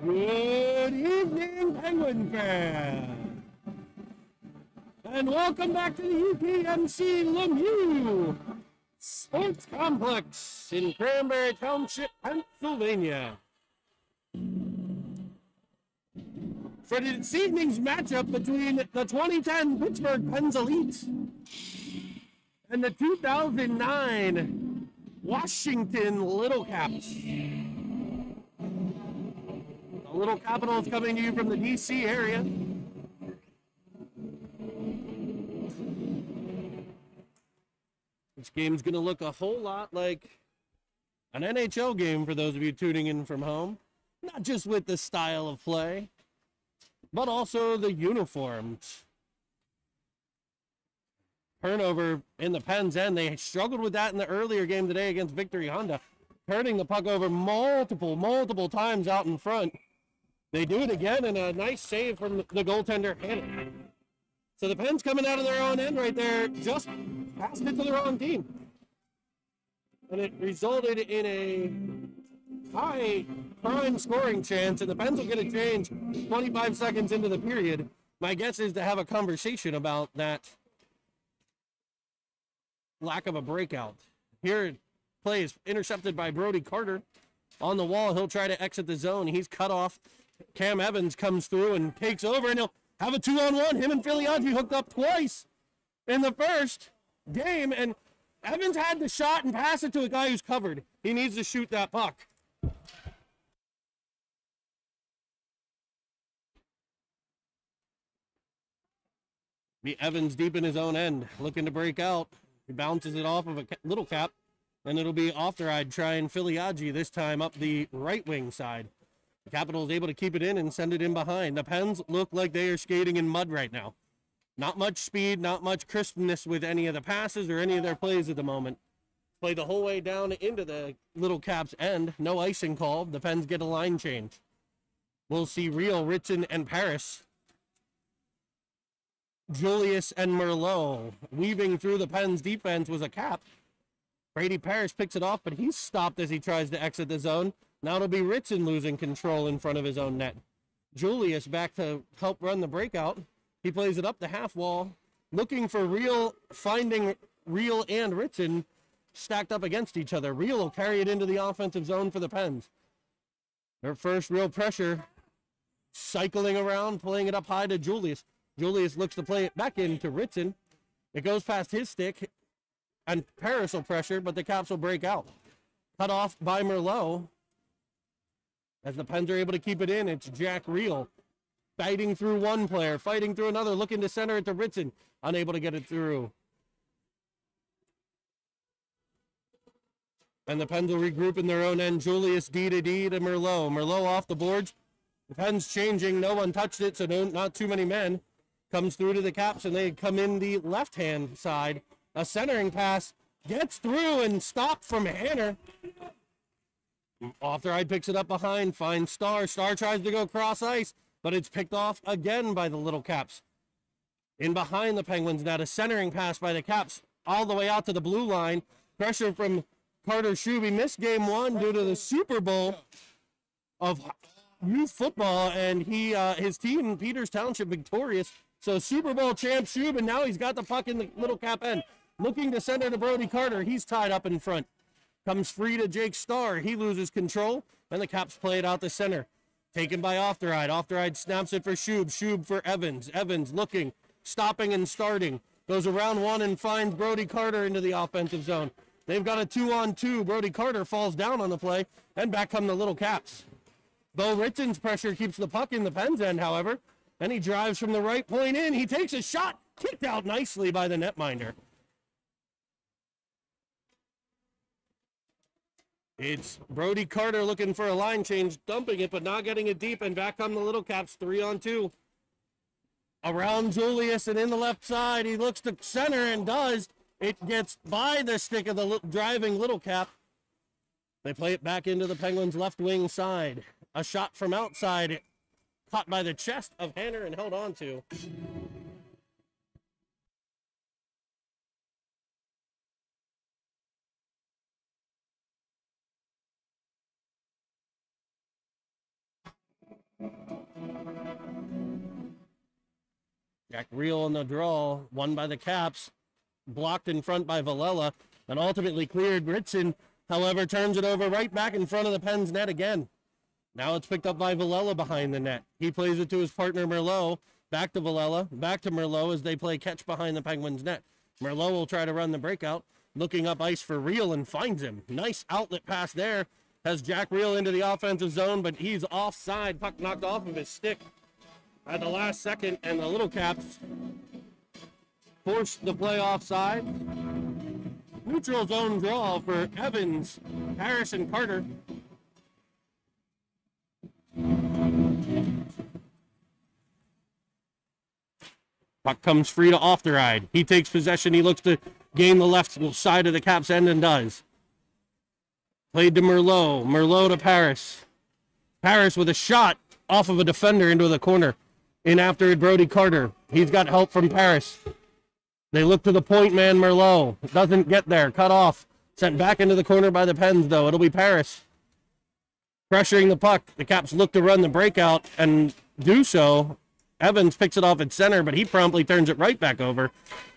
Good evening, Penguin fan, and welcome back to the UPMC Lemieux Sports Complex in Cranberry Township, Pennsylvania. For this evening's matchup between the 2010 Pittsburgh Pens Elite and the 2009 Washington Little Caps. The Little Capitals coming to you from the DC area. This game's going to look a whole lot like an NHL game for those of you tuning in from home. Not just with the style of play, but also the uniforms. Turnover in the Pens end. They struggled with that in the earlier game today against Victory Honda, turning the puck over multiple times out in front. They do it again, and a nice save from the goaltender, Hannah. So the Pens coming out of their own end right there, just passed it to the wrong team. And it resulted in a high prime scoring chance, and the Pens will get a change 25 seconds into the period. My guess is to have a conversation about that lack of a breakout. Here, play is intercepted by Brody Carter. On the wall, he'll try to exit the zone. He's cut off. Cam Evans comes through and takes over, and he'll have a 2-on-1. Him and Filiaggi hooked up twice in the first game, and Evans had the shot and pass it to a guy who's covered. He needs to shoot that puck. Be Evans deep in his own end, looking to break out. He bounces it off of a Little Cap, and it'll be Ofteride trying Filiaggi, this time up the right wing side. The Capitals able to keep it in and send it in behind. The Pens look like they are skating in mud right now. Not much speed, not much crispness with any of the passes or any of their plays at the moment. Play the whole way down into the Little Caps end. No icing call. The Pens get a line change. We'll see Real, Ritson, and Paris. Julius and Merlot. Weaving through the Pens defense was a Cap. Brady Parrish picks it off, but he's stopped as he tries to exit the zone. Now it'll be Ritson losing control in front of his own net. Julius back to help run the breakout. He plays it up the half wall, looking for Real, finding Real and Ritson stacked up against each other. Real will carry it into the offensive zone for the Pens. Their first real pressure, cycling around, playing it up high to Julius. Julius looks to play it back into Ritson. It goes past his stick, and Paris will pressure, but the Caps will break out. Cut off by Merlot. As the Pens are able to keep it in, it's Jack Real fighting through one player, fighting through another, looking to center it to Ritson, unable to get it through. And the Pens will regroup in their own end. Julius D to Merlot. Merlot off the boards. The Pens changing. No one touched it, so not too many men. Comes through to the Caps, and they come in the left-hand side. A centering pass gets through and stopped from Hanner. Ofteride picks it up behind, finds Star. Star tries to go cross ice, but it's picked off again by the Little Caps. In behind the Penguins now, a centering pass by the Caps all the way out to the blue line. Pressure from Carter Shube. He missed game one due to the Super Bowl of youth football, and his team, Peters Township, victorious. So Super Bowl champ Shube, and now he's got the puck in the Little Cap end. Looking to center to Brody Carter. He's tied up in front. Comes free to Jake Starr. He loses control, and the Caps play it out the center. Taken by Ofteride. Ofteride snaps it for Shube. Shube for Evans. Evans looking, stopping and starting. Goes around one and finds Brody Carter into the offensive zone. They've got a 2-on-2. Brody Carter falls down on the play, and back come the Little Caps. Bo Ritson's pressure keeps the puck in the Pens end, however, and he drives from the right point in. He takes a shot, kicked out nicely by the netminder. It's Brody Carter looking for a line change, dumping it, but not getting it deep, and back come the Little Caps, 3-on-2. Around Julius and in the left side, he looks to center and does. It gets by the stick of the driving Little Cap. They play it back into the Penguins' left wing side. A shot from outside, caught by the chest of Hanner and held on to. Jack Reel in the draw, won by the Caps, blocked in front by Villela, and ultimately cleared. Ritson, however, turns it over right back in front of the Pens net again. Now it's picked up by Villela behind the net. He plays it to his partner Merlot, back to Villela, back to Merlot as they play catch behind the Penguins net. Merlot will try to run the breakout, looking up ice for Reel and finds him. Nice outlet pass there. Has Jack Reel into the offensive zone, but he's offside. Puck knocked off of his stick at the last second, and the Little Caps forced the play offside. Neutral zone draw for Evans, Harris, and Carter. Puck comes free to Ofteride. He takes possession. He looks to gain the left side of the Caps end and does. Played to Merlot. Merlot to Paris. Paris with a shot off of a defender into the corner. In after it, Brody Carter. He's got help from Paris. They look to the point man, Merlot. Doesn't get there. Cut off. Sent back into the corner by the Pens, though. It'll be Paris. Pressuring the puck. The Caps look to run the breakout and do so. Evans picks it off at center, but he promptly turns it right back over.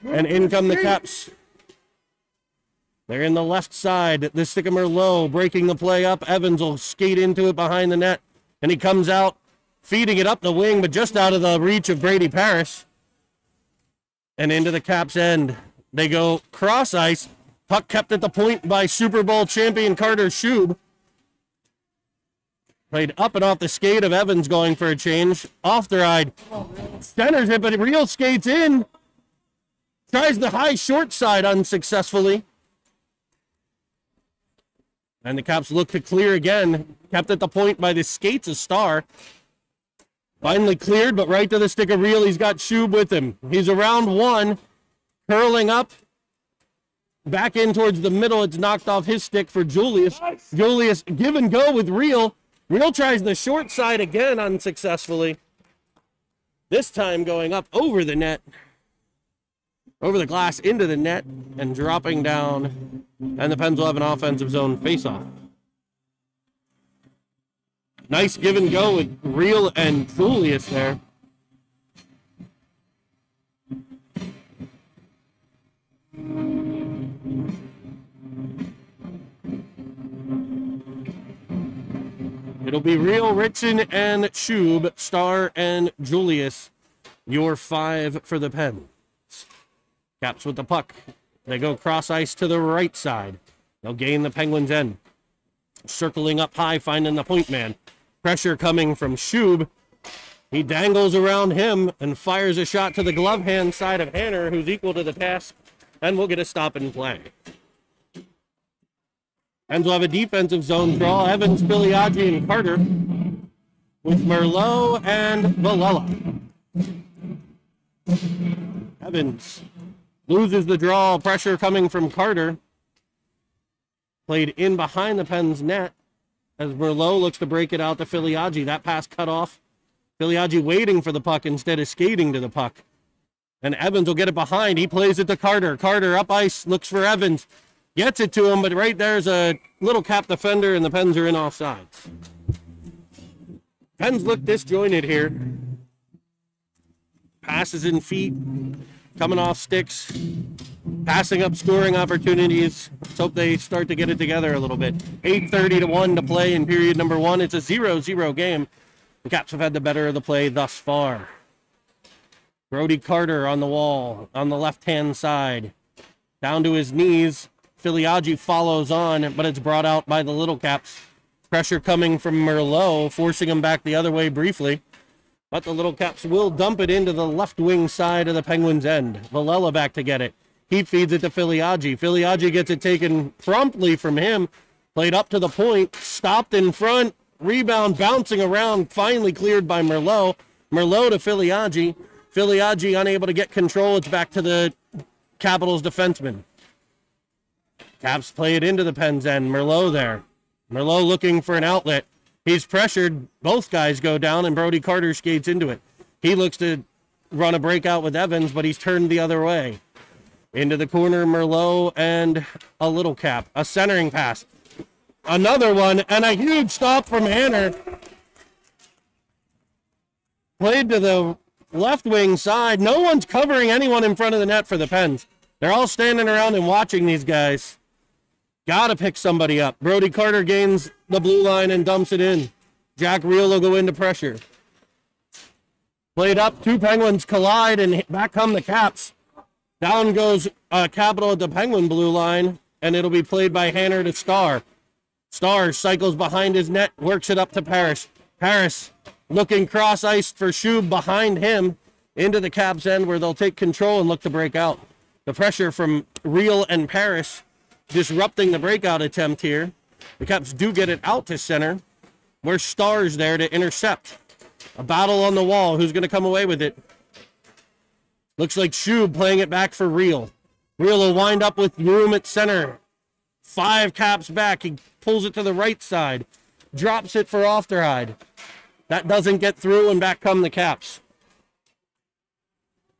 And in come the Caps. They're in the left side. The stick of Merlot breaking the play up. Evans will skate into it behind the net. And he comes out, feeding it up the wing, but just out of the reach of Brady Paris. And into the Caps end. They go cross ice. Puck kept at the point by Super Bowl champion Carter Shube. Played up and off the skate of Evans going for a change. Off the ride. Centers it, but Reel skates in. Tries the high short side unsuccessfully. And the Caps look to clear again. Kept at the point by the skates of Star. Finally cleared, but right to the stick of Reel. He's got Shube with him. He's around one. Curling up. Back in towards the middle. It's knocked off his stick for Julius. Nice. Julius give and go with Reel. Reel tries the short side again unsuccessfully. This time going up over the net. Over the glass into the net and dropping down. And the Pens will have an offensive zone faceoff. Nice give and go with Reel and Julius there. It'll be Reel, Ritson, and Shube, Star, and Julius. Your 5 for the Pens. Caps with the puck. They go cross ice to the right side. They'll gain the Penguins' end. Circling up high, finding the point man. Pressure coming from Shube. He dangles around him and fires a shot to the glove hand side of Hanner, who's equal to the task, and we'll get a stop and play. Pens will have a defensive zone draw. Evans, Filiaggi, and Carter with Merlot and Villela. Evans loses the draw. Pressure coming from Carter. Played in behind the Pens net as Merlot looks to break it out to Filiaggi. That pass cut off. Filiaggi waiting for the puck instead of skating to the puck. And Evans will get it behind. He plays it to Carter. Carter up ice, looks for Evans. Gets it to him, but right there's a Little Cap defender, and the Pens are in offsides. Pens look disjointed here. Passes in feet, coming off sticks, passing up scoring opportunities. Let's hope they start to get it together a little bit. 8:30 to 1 to play in period number 1. It's a 0-0 game. The Caps have had the better of the play thus far. Brody Carter on the wall, on the left-hand side. Down to his knees. Filiaggi follows on, but it's brought out by the Little Caps. Pressure coming from Merlot, forcing him back the other way briefly. But the Little Caps will dump it into the left wing side of the Penguins' end. Villela back to get it. He feeds it to Filiaggi. Filiaggi gets it taken promptly from him. Played up to the point. Stopped in front. Rebound bouncing around. Finally cleared by Merlot. Merlot to Filiaggi. Filiaggi unable to get control. It's back to the Capitals defenseman. Caps play it into the Pens end. Merlot there. Merlot looking for an outlet. He's pressured. Both guys go down, and Brody Carter skates into it. He looks to run a breakout with Evans, but he's turned the other way. Into the corner, Merlot and a Little Cap. A centering pass. Another one, and a huge stop from Hanner. Played to the left wing side. No one's covering anyone in front of the net for the Pens. They're all standing around and watching these guys. Gotta pick somebody up. Brody Carter gains the blue line and dumps it in. Jack Reel will go into pressure. Played up, two Penguins collide, and back come the Caps. Down goes Capital at the Penguin blue line, and it'll be played by Hanner to Starr. Starr cycles behind his net, works it up to Parrish. Parrish looking cross-iced for Shub behind him into the Caps' end where they'll take control and look to break out. The pressure from Reel and Parrish disrupting the breakout attempt here. The Caps do get it out to center, where Starr's there to intercept. A battle on the wall. Who's going to come away with it? Looks like Shub playing it back for Reel. Reel will wind up with room at center. 5 Caps back. He pulls it to the right side. Drops it for Ofterhide. That doesn't get through, and back come the Caps.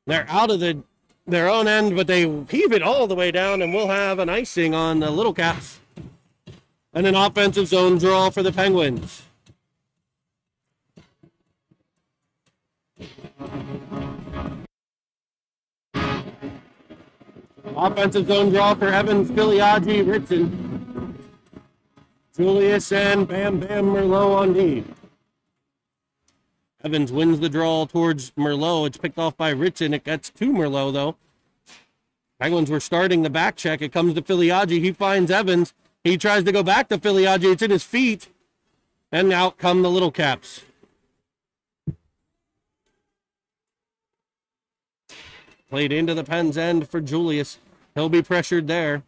They're out of their own end, but they heave it all the way down, and we'll have an icing on the Little Caps. And an offensive zone draw for the Penguins. Offensive zone draw for Evans, Filiaggi, Ritson, Julius, and Bam Bam Merlot on D. Evans wins the draw towards Merlot. It's picked off by Ritson. It gets to Merlot, though. Penguins were starting the back check. It comes to Filiaggi. He finds Evans. He tries to go back to Filiaggi. It's in his feet. And out come the Little Caps. Played into the Pens' end for Julius. He'll be pressured there.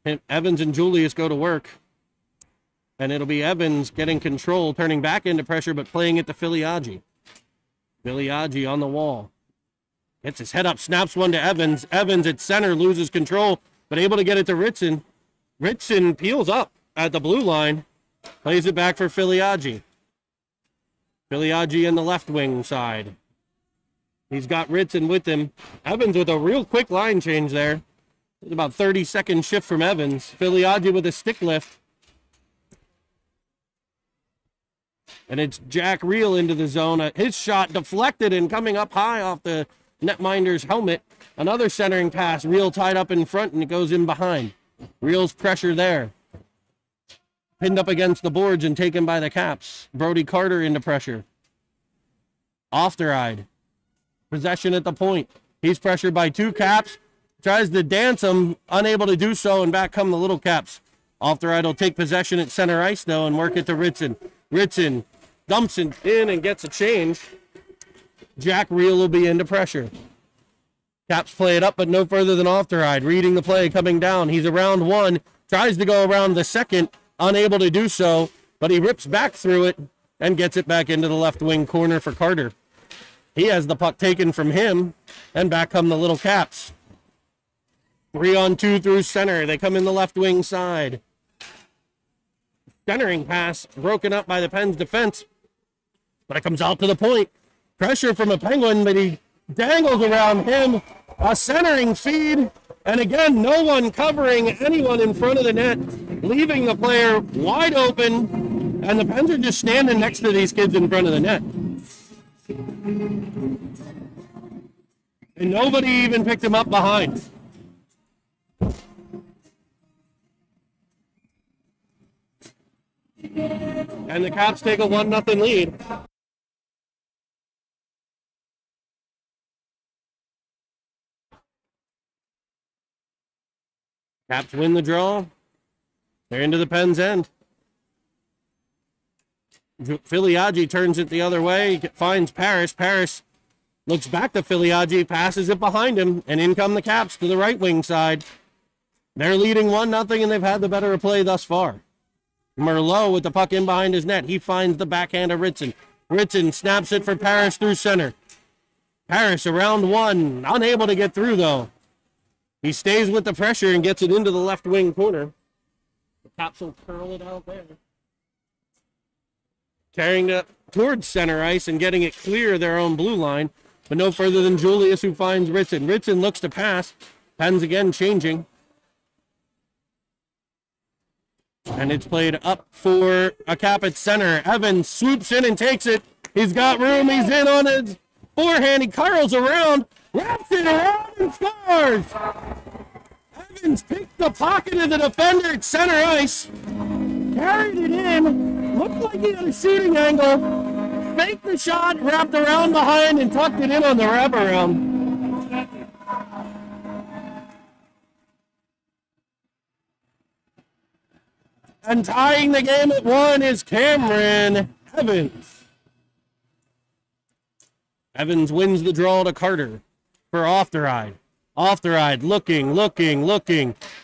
And Evans and Julius go to work. And it'll be Evans getting control, turning back into pressure, but playing it to Filiaggi. Filiaggi on the wall. Gets his head up, snaps one to Evans. Evans at center, loses control, but able to get it to Ritson. Ritson peels up at the blue line. Plays it back for Filiaggi. Filiaggi in the left wing side. He's got Ritson with him. Evans with a real quick line change there. It's about 30-second shift from Evans. Filiaggi with a stick lift. And it's Jack Reel into the zone. His shot deflected and coming up high off the netminder's helmet. Another centering pass. Reel tied up in front, and it goes in behind. Reel's pressure there. Pinned up against the boards and taken by the Caps. Brody Carter into pressure. Ofterhide. Possession at the point. He's pressured by 2 Caps. Tries to dance him. Unable to do so, and back come the Little Caps. Ofterhide will take possession at center ice, though, and work it to Ritson. Ritson dumps it in and gets a change. Jack Reel will be into pressure. Caps play it up, but no further than Ofterhide. Reading the play, coming down. He's around one. Tries to go around the second. Unable to do so, but he rips back through it and gets it back into the left wing corner for Carter. He has the puck taken from him, and back come the Little Caps. 3-on-2 through center. They come in the left wing side. Centering pass broken up by the Pens defense, but it comes out to the point. Pressure from a Penguin, but he dangles around him. A centering feed, and again, no one covering anyone in front of the net, leaving the player wide open, and the Pens are just standing next to these kids in front of the net. And nobody even picked him up behind. And the Caps take a 1-0 lead. Caps win the draw. They're into the Pens' end. Filiaggi turns it the other way, finds Parrish. Parrish looks back to Filiaggi, passes it behind him, and in come the Caps to the right wing side. They're leading 1-0, and they've had the better play thus far. Merlot with the puck in behind his net. He finds the backhand of Ritson. Ritson snaps it for Parrish through center. Parrish around one, unable to get through, though. He stays with the pressure and gets it into the left wing corner. The Caps will curl it out there. Carrying it towards center ice and getting it clear of their own blue line, but no further than Julius, who finds Ritson. Ritson looks to pass. Pens again changing. And it's played up for a Cap at center. Evans swoops in and takes it. He's got room. He's in on it. Forehand, he curls around, wraps it around, and scores! Evans picked the pocket of the defender at center ice, carried it in, looked like he had a shooting angle, faked the shot, wrapped around behind, and tucked it in on the wraparound. And tying the game at 1 is Cameron Evans. Evans wins the draw to Carter for off the ride. Off the ride, looking.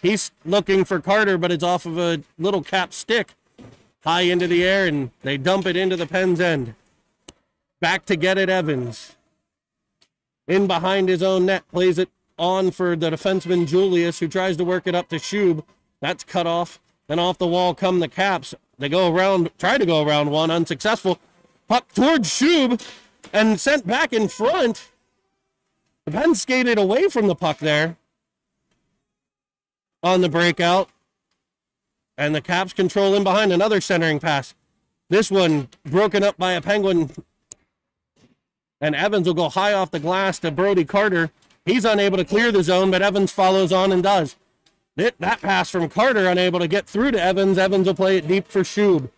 He's looking for Carter, but it's off of a little cap stick. High into the air, and they dump it into the Pens' end. Back to get it, Evans. In behind his own net, plays it on for the defenseman Julius, who tries to work it up to Shub. That's cut off. Then off the wall come the Caps. They go around, try to go around one, unsuccessful. Puck towards Shub and sent back in front. The Pens skated away from the puck there on the breakout. And the Caps control in behind, another centering pass. This one broken up by a Penguin. And Evans will go high off the glass to Brody Carter. He's unable to clear the zone, but Evans follows on and does. That pass from Carter, unable to get through to Evans. Evans will play it deep for Shub.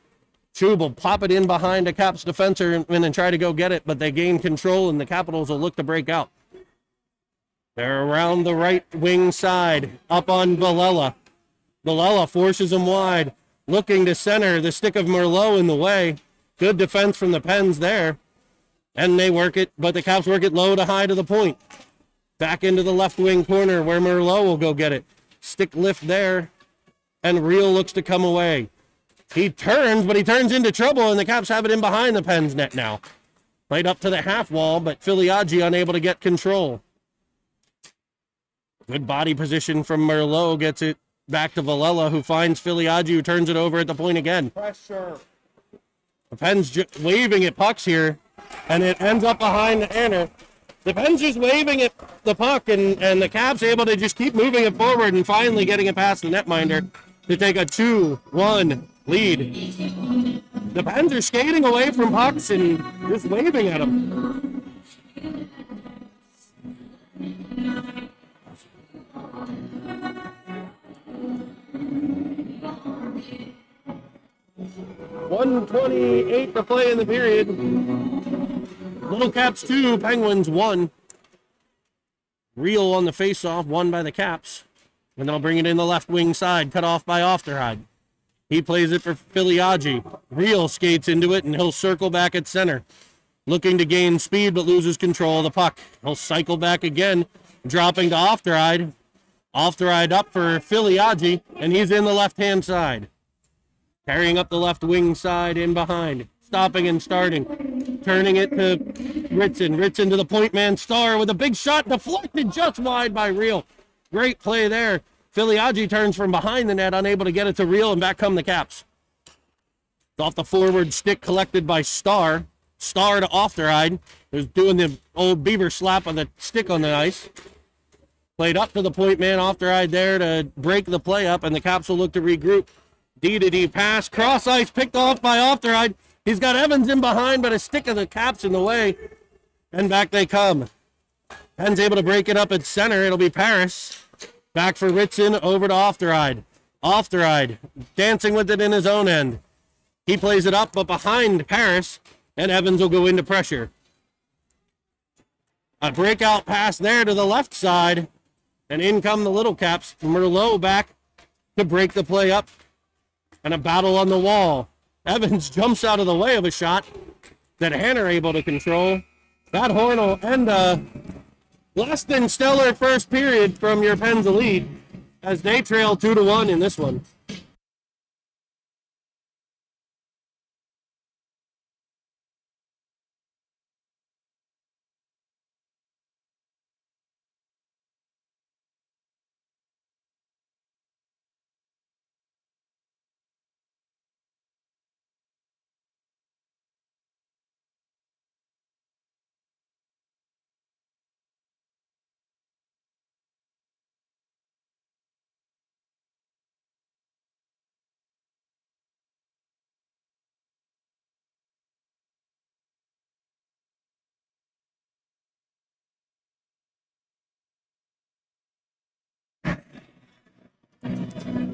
Shub will pop it in behind a Caps defender and try to go get it, but they gain control, and the Capitals will look to break out. They're around the right wing side, up on Villela. Villela forces him wide, looking to center. The stick of Merlot in the way. Good defense from the Pens there. And they work it, but the Caps work it low to high to the point. Back into the left wing corner where Merlot will go get it. Stick lift there, and Reel looks to come away. He turns, but he turns into trouble, and the Caps have it in behind the Pens net now. Played up to the half wall, but Filiaggi unable to get control. Good body position from Merlot, gets it back to Villela, who finds Filiaggi, who turns it over at the point again. Pressure. The Pens waving at pucks here, and it ends up behind the Anner. The Pens just waving at the puck, and the Caps able to just keep moving it forward and finally getting it past the netminder to take a 2-1 lead. The Pens are skating away from pucks and just waving at them. .128 to play in the period. Little Caps 2, Penguins 1. Reel on the faceoff, won by the Caps. And they'll bring it in the left wing side, cut off by Ofterhide. He plays it for Filiaggi. Reel skates into it, and he'll circle back at center. Looking to gain speed, but loses control of the puck. He'll cycle back again, dropping to Ofterhide. Ofterhide up for Filiaggi, and he's in the left-hand side. Carrying up the left wing side in behind. Stopping and starting. Turning it to Ritson. Ritson to the point man Star with a big shot deflected just wide by Reel. Great play there. Filiaggi turns from behind the net, unable to get it to Reel, and back come the Caps. It's off the forward stick collected by Star. Star to Ofterhide, who's doing the old beaver slap on the stick on the ice. Played up to the point man Ofterhide there to break the play up, and the Caps will look to regroup. D-to-D pass, cross ice, picked off by Ofterhide. He's got Evans in behind, but a stick of the Caps in the way. And back they come. Penn's able to break it up at center. It'll be Paris. Back for Ritson, over to Ofterhide. Ofterhide dancing with it in his own end. He plays it up, but behind Paris, and Evans will go into pressure. A breakout pass there to the left side, and in come the Little Caps. Merlot back to break the play up. And a battle on the wall. Evans jumps out of the way of a shot that Hanner able to control. That horn will end a less than stellar first period from your Pens Elite as they trail 2-1 in this one.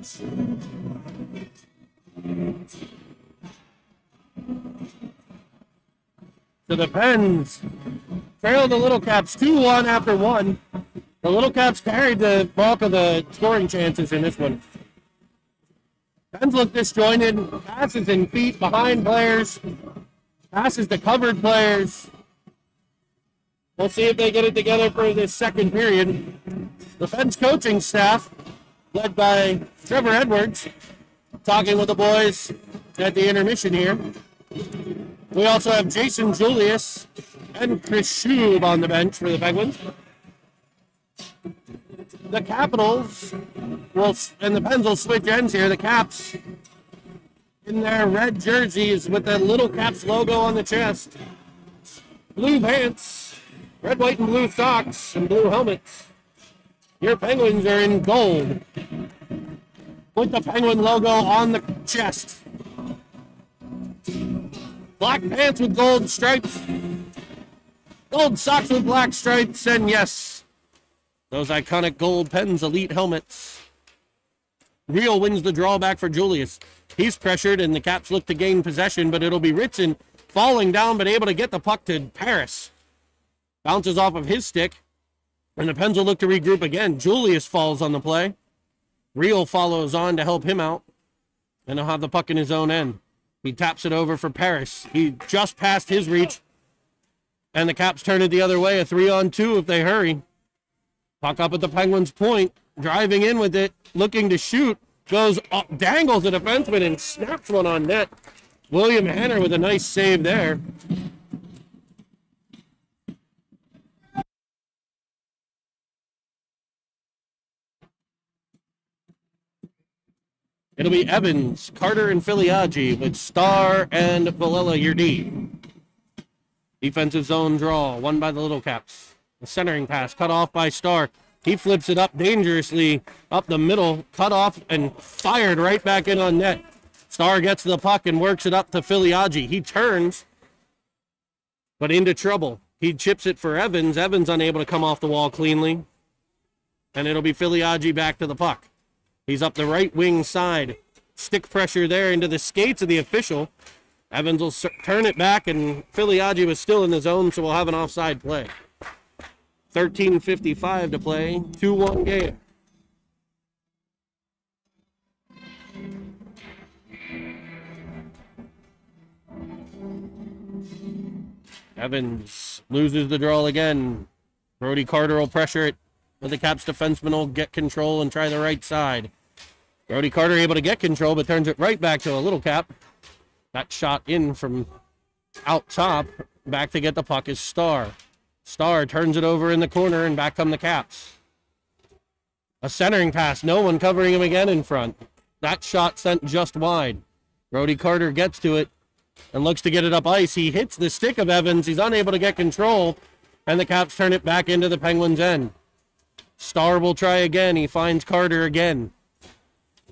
So the Pens trail the Little Caps 2-1 after one. The Little Caps carried the bulk of the scoring chances in this one. Pens look disjointed. Passes in feet behind players. Passes to covered players. We'll see if they get it together for this second period. The Pens coaching staff, led by Trevor Edwards, talking with the boys at the intermission here. We also have Jason Julius and Chris Schub on the bench for the Penguins. The Capitals and the Pens will switch ends here. The Caps in their red jerseys with the Little Caps logo on the chest. Blue pants, red, white, and blue socks, and blue helmets. Your Penguins are in gold with the Penguin logo on the chest. Black pants with gold stripes. Gold socks with black stripes. And yes, those iconic gold Pens elite helmets. Real wins the drawback for Julius. He's pressured and the Caps look to gain possession, but it'll be Ritson falling down but able to get the puck to Paris. Bounces off of his stick. And the Pens will look to regroup again. Julius falls on the play. Real follows on to help him out. And he'll have the puck in his own end. He taps it over for Paris. He just passed his reach. And the Caps turn it the other way. A 3-on-2 if they hurry. Puck up at the Penguins' point. Driving in with it. Looking to shoot. Goes up, dangles a defenseman and snaps one on net. William Hanner with a nice save there. It'll be Evans, Carter, and Filiaggi with Starr and Villela, your D. Defensive zone draw, won by the Little Caps. The centering pass, cut off by Starr. He flips it up dangerously up the middle, cut off and fired right back in on net. Starr gets the puck and works it up to Filiaggi. He turns, but into trouble. He chips it for Evans. Evans unable to come off the wall cleanly. And it'll be Filiaggi back to the puck. He's up the right wing side. Stick pressure there into the skates of the official. Evans will turn it back, and Filiaggi was still in the zone, so we'll have an offside play. 13:55 to play. 2-1 game. Evans loses the draw again. Brody Carter will pressure it, but the Caps defenseman will get control and try the right side. Brody Carter able to get control, but turns it right back to a Little Cap. That shot in from out top. Back to get the puck is Starr. Starr turns it over in the corner, and back come the Caps. A centering pass. No one covering him again in front. That shot sent just wide. Brody Carter gets to it and looks to get it up ice. He hits the stick of Evans. He's unable to get control, and the Caps turn it back into the Penguins' end. Starr will try again. He finds Carter again.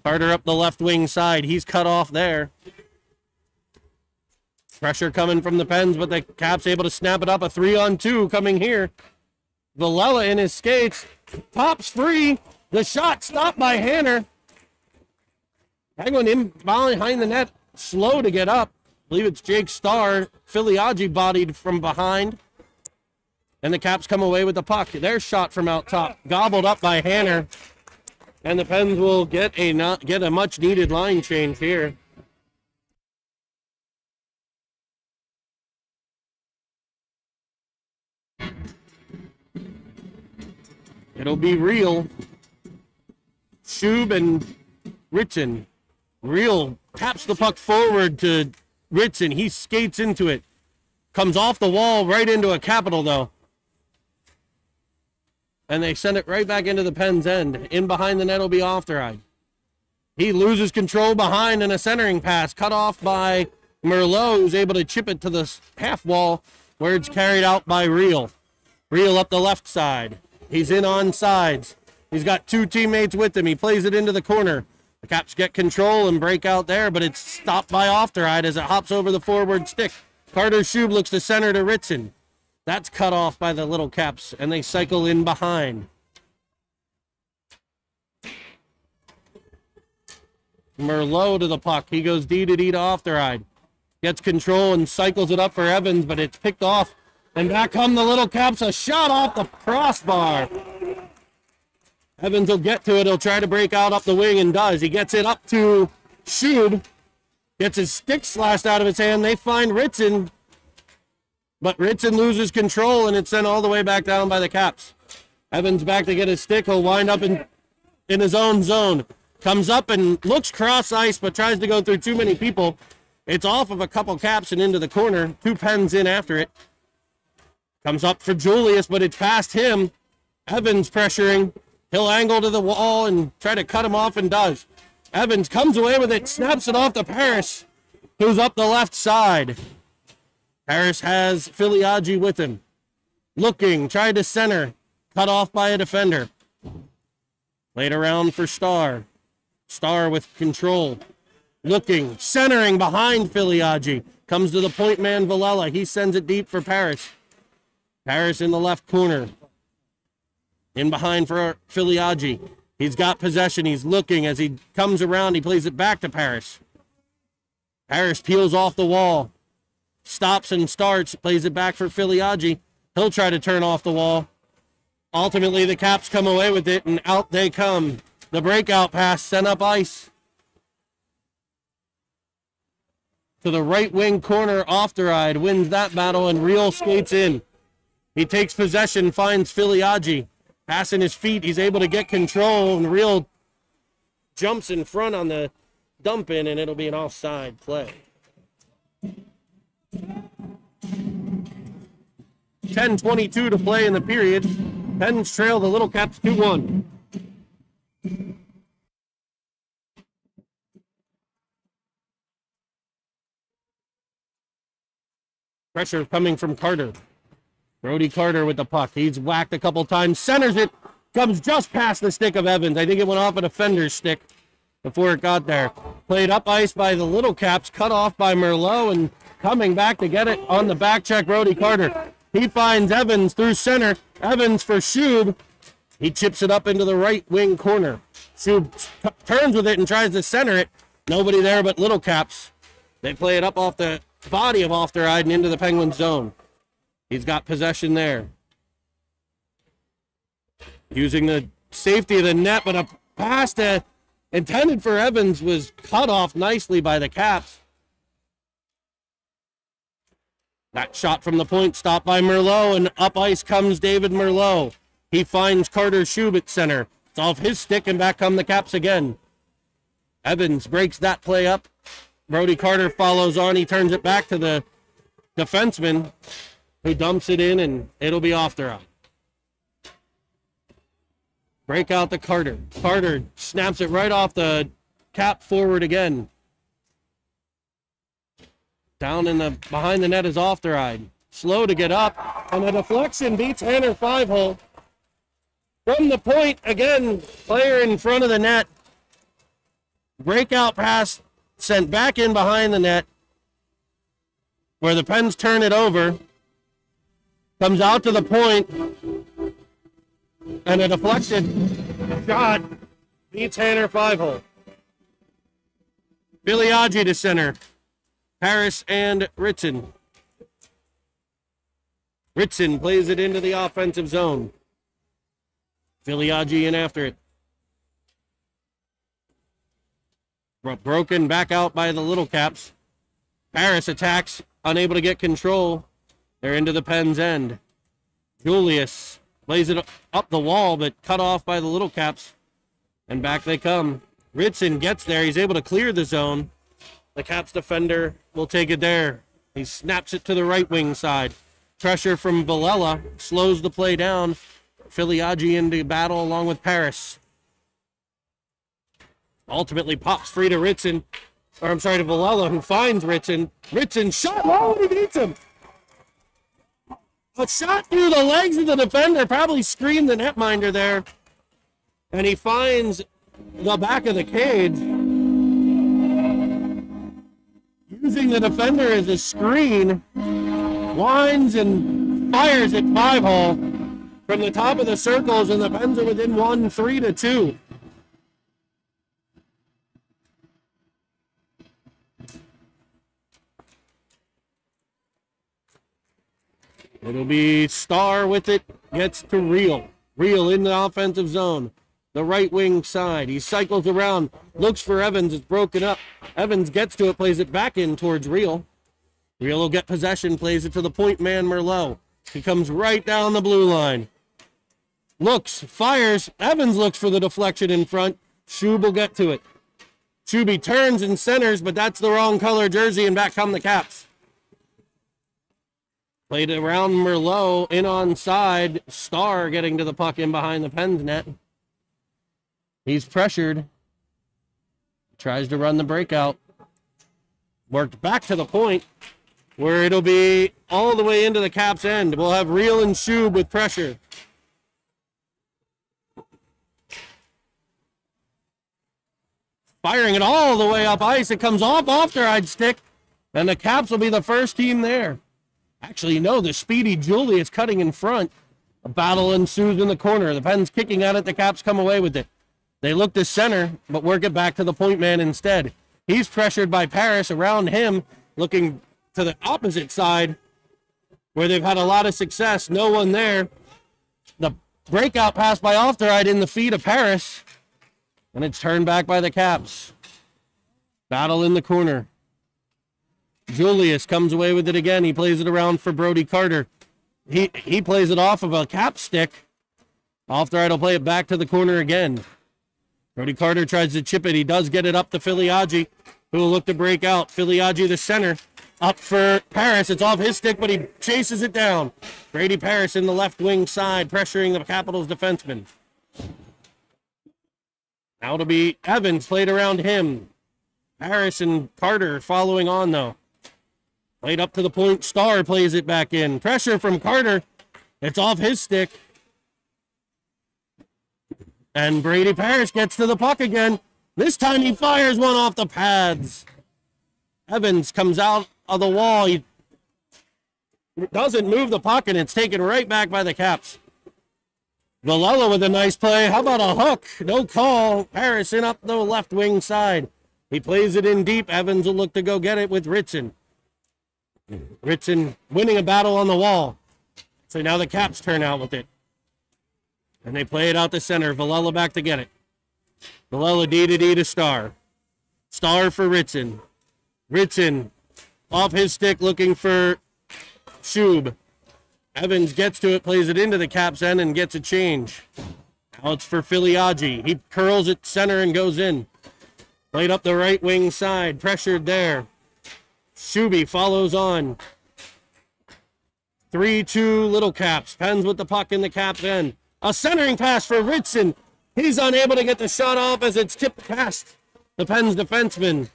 Carter up the left wing side. He's cut off there. Pressure coming from the Pens, but the Caps able to snap it up. A 3-on-2 coming here. Villela in his skates. Pops free. The shot stopped by Hanner. Penguin in behind the net. Slow to get up. I believe it's Jake Starr. Filiaggi bodied from behind. And the Caps come away with the puck. Their shot from out top. Gobbled up by Hanner. And the Pens will get a much needed line change here. It'll be Real, Schub, and Ritson. Real taps the puck forward to Ritson. He skates into it. Comes off the wall right into a Capital, though. And they send it right back into the Pens' end. In behind the net will be Ofteride. He loses control behind in a centering pass. Cut off by Merlot, who's able to chip it to the half wall where it's carried out by Real. Real up the left side. He's in on sides. He's got two teammates with him. He plays it into the corner. The Caps get control and break out there, but it's stopped by Ofteride as it hops over the forward stick. Carter Schub looks to center to Ritson. That's cut off by the Little Caps, and they cycle in behind. Merlot to the puck. He goes D to D to off the ride. Gets control and cycles it up for Evans, but it's picked off. And back come the Little Caps. A shot off the crossbar. Evans will get to it. He'll try to break out up the wing and does. He gets it up to Schub. Gets his stick slashed out of his hand. They find Ritson. But Ritson loses control and it's sent all the way back down by the Caps. Evans back to get his stick. He'll wind up in his own zone. Comes up and looks cross ice, but tries to go through too many people. It's off of a couple Caps and into the corner. 2 Pens in after it. Comes up for Julius, but it's past him. Evans pressuring. He'll angle to the wall and try to cut him off and does. Evans comes away with it, snaps it off to Paris, who's up the left side. Paris has Filiaggi with him. Looking, tried to center. Cut off by a defender. Laid around for Starr. Starr with control. Looking, centering behind Filiaggi. Comes to the point man, Villela. He sends it deep for Paris. Paris in the left corner. In behind for Filiaggi. He's got possession. He's looking as he comes around. He plays it back to Paris. Paris peels off the wall. Stops and starts. Plays it back for Filiaggi. He'll try to turn off the wall. Ultimately, the Caps come away with it, and out they come. The breakout pass sent up ice. To the right wing corner, off the ride. Wins that battle, and Real skates in. He takes possession, finds Filiaggi. Passing his feet, he's able to get control, and Real jumps in front on the dump in, and it'll be an offside play. 10:22 to play in the period. Pens trail the Little Caps 2-1. Pressure coming from Carter. Brody Carter with the puck. He's whacked a couple times, centers it, comes just past the stick of Evans. I think it went off a defender's stick before it got there. Played up ice by the Little Caps, cut off by Merlot, and coming back to get it on the back check, Brody Carter. He finds Evans through center. Evans for Schub. He chips it up into the right wing corner. Schub turns with it and tries to center it. Nobody there but Little Caps. They play it up off the body of off the ride and into the Penguins zone. He's got possession there. Using the safety of the net, but a pass that intended for Evans was cut off nicely by the Caps. That shot from the point stopped by Merlot, and up ice comes David Merlot. He finds Carter Schub at center. It's off his stick, and back come the Caps again. Evans breaks that play up. Brody Carter follows on. He turns it back to the defenseman, who dumps it in, and it'll be off the ride. Break out to Carter. Carter snaps it right off the Cap forward again. Down in the behind the net is off the ride. Slow to get up, and a deflection beats Hanner 5-hole. From the point, again, player in front of the net. Breakout pass sent back in behind the net, where the Pens turn it over. Comes out to the point, and a deflected shot beats Hanner 5-hole. Filiaggi to center. Harris and Ritson. Ritson plays it into the offensive zone. Filiaggi in after it. Broken back out by the Little Caps. Harris attacks, unable to get control. They're into the Pens' end. Julius plays it up the wall, but cut off by the Little Caps. And back they come. Ritson gets there. He's able to clear the zone. The Caps defender will take it there. He snaps it to the right wing side. Pressure from Villela slows the play down. Filiaggi into battle along with Paris. Ultimately pops free to Ritson. Or I'm sorry, to Villela, who finds Ritson. Ritson shot low and he beats him. A shot through the legs of the defender probably screamed the netminder there. And he finds the back of the cage. Using the defender as a screen. Winds and fires at 5-hole from the top of the circles, and the Pens are within 1, 3-2. It'll be Star with it, gets to Real. Real in the offensive zone, the right wing side. He cycles around, looks for Evans, it's broken up. Evans gets to it, plays it back in towards Real. Real will get possession, plays it to the point man, Merlot. He comes right down the blue line. Looks, fires. Evans looks for the deflection in front. Shub will get to it. Shuby turns and centers, but that's the wrong color jersey, and back come the Caps. Played it around Merlot, in onside. Star getting to the puck in behind the Pens net. He's pressured. Tries to run the breakout. Worked back to the point, where it'll be all the way into the Caps' end. We'll have Real and Shub with pressure. Firing it all the way up ice. It comes off their I'd stick, and the Caps will be the first team there. Actually, no, the speedy Julius cutting in front. A battle ensues in the corner. The Pens kicking at it. The Caps come away with it. They look to center, but work it back to the point man instead. He's pressured by Paris. Around him, looking to the opposite side, where they've had a lot of success. No one there. The breakout pass by Ofteride in the feet of Paris. And it's turned back by the Caps. Battle in the corner. Julius comes away with it again. He plays it around for Brody Carter. He plays it off of a Cap stick. Ofteride will play it back to the corner again. Brody Carter tries to chip it. He does get it up to Filiaggi, who will look to break out. Filiaggi, the center, up for Paris. It's off his stick, but he chases it down. Brady Paris in the left wing side, pressuring the Capitals defenseman. Now to be Evans, played around him. Paris and Carter following on, though. Played up to the point. Star plays it back in. Pressure from Carter. It's off his stick. And Brady Paris gets to the puck again. This time he fires one off the pads. Evans comes out of the wall. He doesn't move the puck, and it's taken right back by the Caps. Villela with a nice play. How about a hook? No call. Paris in up the left wing side. He plays it in deep. Evans will look to go get it with Ritson. Ritson winning a battle on the wall. So now the Caps turn out with it. And they play it out the center. Villela back to get it. Villela D to Star. Star for Ritson. Ritson off his stick looking for Shub. Evans gets to it, plays it into the Caps end, and gets a change. Now it's for Filiaggi. He curls it center and goes in. Played up the right wing side, pressured there. Shuby follows on. 3-2 Little Caps. Pens with the puck in the Caps end. A centering pass for Ritson. He's unable to get the shot off as it's tipped past the Pens defenseman.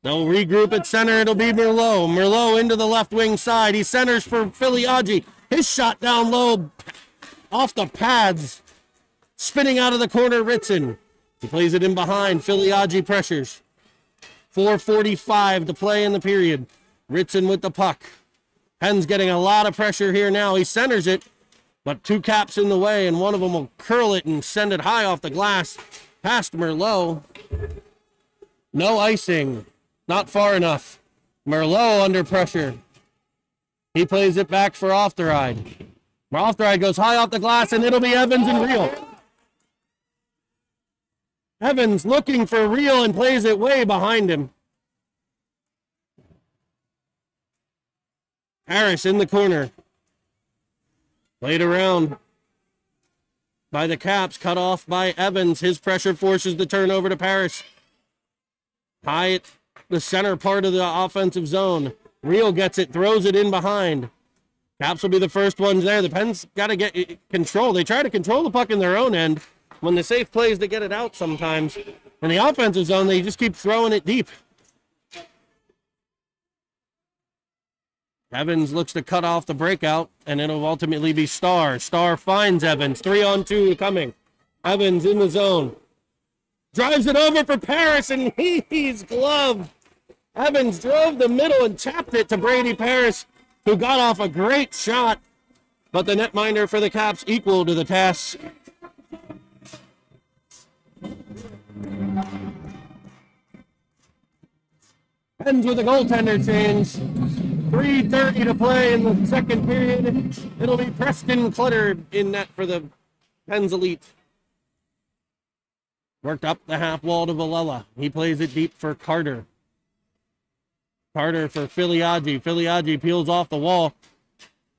They'll regroup at center. It'll be Merlot. Merlot into the left wing side. He centers for Filiaggi. His shot down low off the pads. Spinning out of the corner, Ritson. He plays it in behind. Filiaggi pressures. 4:45 to play in the period. Ritson with the puck. Pens getting a lot of pressure here now. He centers it, but two Caps in the way, and one of them will curl it and send it high off the glass past Merlot. No icing. Not far enough. Merlot under pressure. He plays it back for Ofteride. Ofteride goes high off the glass, and it'll be Evans and Real. Evans looking for Real and plays it way behind him. Harris in the corner. Played around by the Caps, cut off by Evans. His pressure forces the turnover to Paris. High at the center part of the offensive zone. Real gets it, throws it in behind. Caps will be the first ones there. The Pens got to get control. They try to control the puck in their own end. When the safe plays, they get it out sometimes. In the offensive zone, they just keep throwing it deep. Evans looks to cut off the breakout, and it'll ultimately be Star. Star finds Evans. 3-on-2 coming. Evans in the zone. Drives it over for Paris, and he's gloved. Evans drove the middle and tapped it to Brady Paris, who got off a great shot, but the netminder for the Caps equal to the task. Ends with a goaltender change. 3:30 to play in the second period. It'll be Preston Clutter in net for the Pens Elite. Worked up the half wall to Villela. He plays it deep for Carter. Carter for Filiaggi. Filiaggi peels off the wall,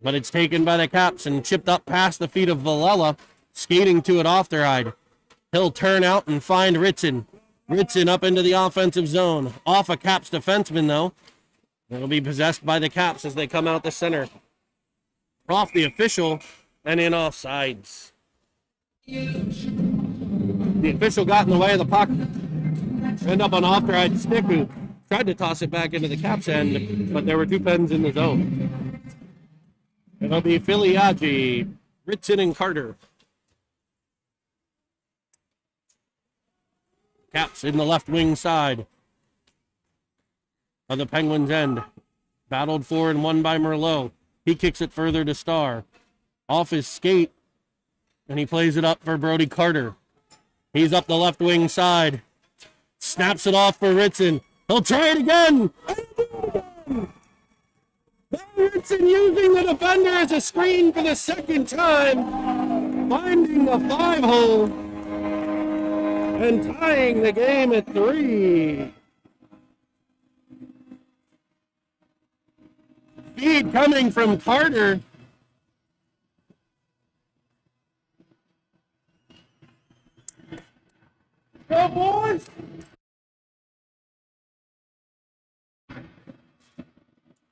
but it's taken by the Caps and chipped up past the feet of Villela, skating to it off their eye. He'll turn out and find Ritson. Ritson up into the offensive zone. Off a Caps defenseman, though. It'll be possessed by the Caps as they come out the center. Off the official and in offsides. The official got in the way of the puck. End up on off-right stick, who tried to toss it back into the Caps end, but there were two Pens in the zone. It'll be Filiaggi, Ritson, and Carter. Caps in the left wing side of the Penguins' end. Battled for and won by Merlot. He kicks it further to Starr. Off his skate, and he plays it up for Brody Carter. He's up the left wing side. Snaps it off for Ritson. He'll try it again. Ritson using the defender as a screen for the second time. Finding the 5-hole. And tying the game at 3. Feed coming from Carter. Go, boys!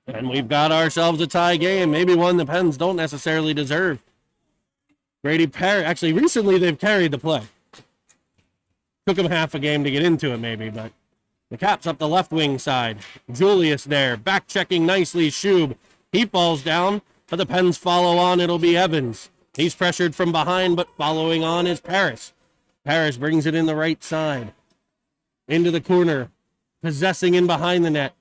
And we've got ourselves a tie game. Maybe one the Pens don't necessarily deserve. Brady Parrish, actually, recently they've carried the play. Took him half a game to get into it, maybe, but the Caps up the left wing side. Julius there, back checking nicely. Shub, he falls down, but the Pens follow on. It'll be Evans. He's pressured from behind, but following on is Parrish. Parrish brings it in the right side. Into the corner, possessing in behind the net.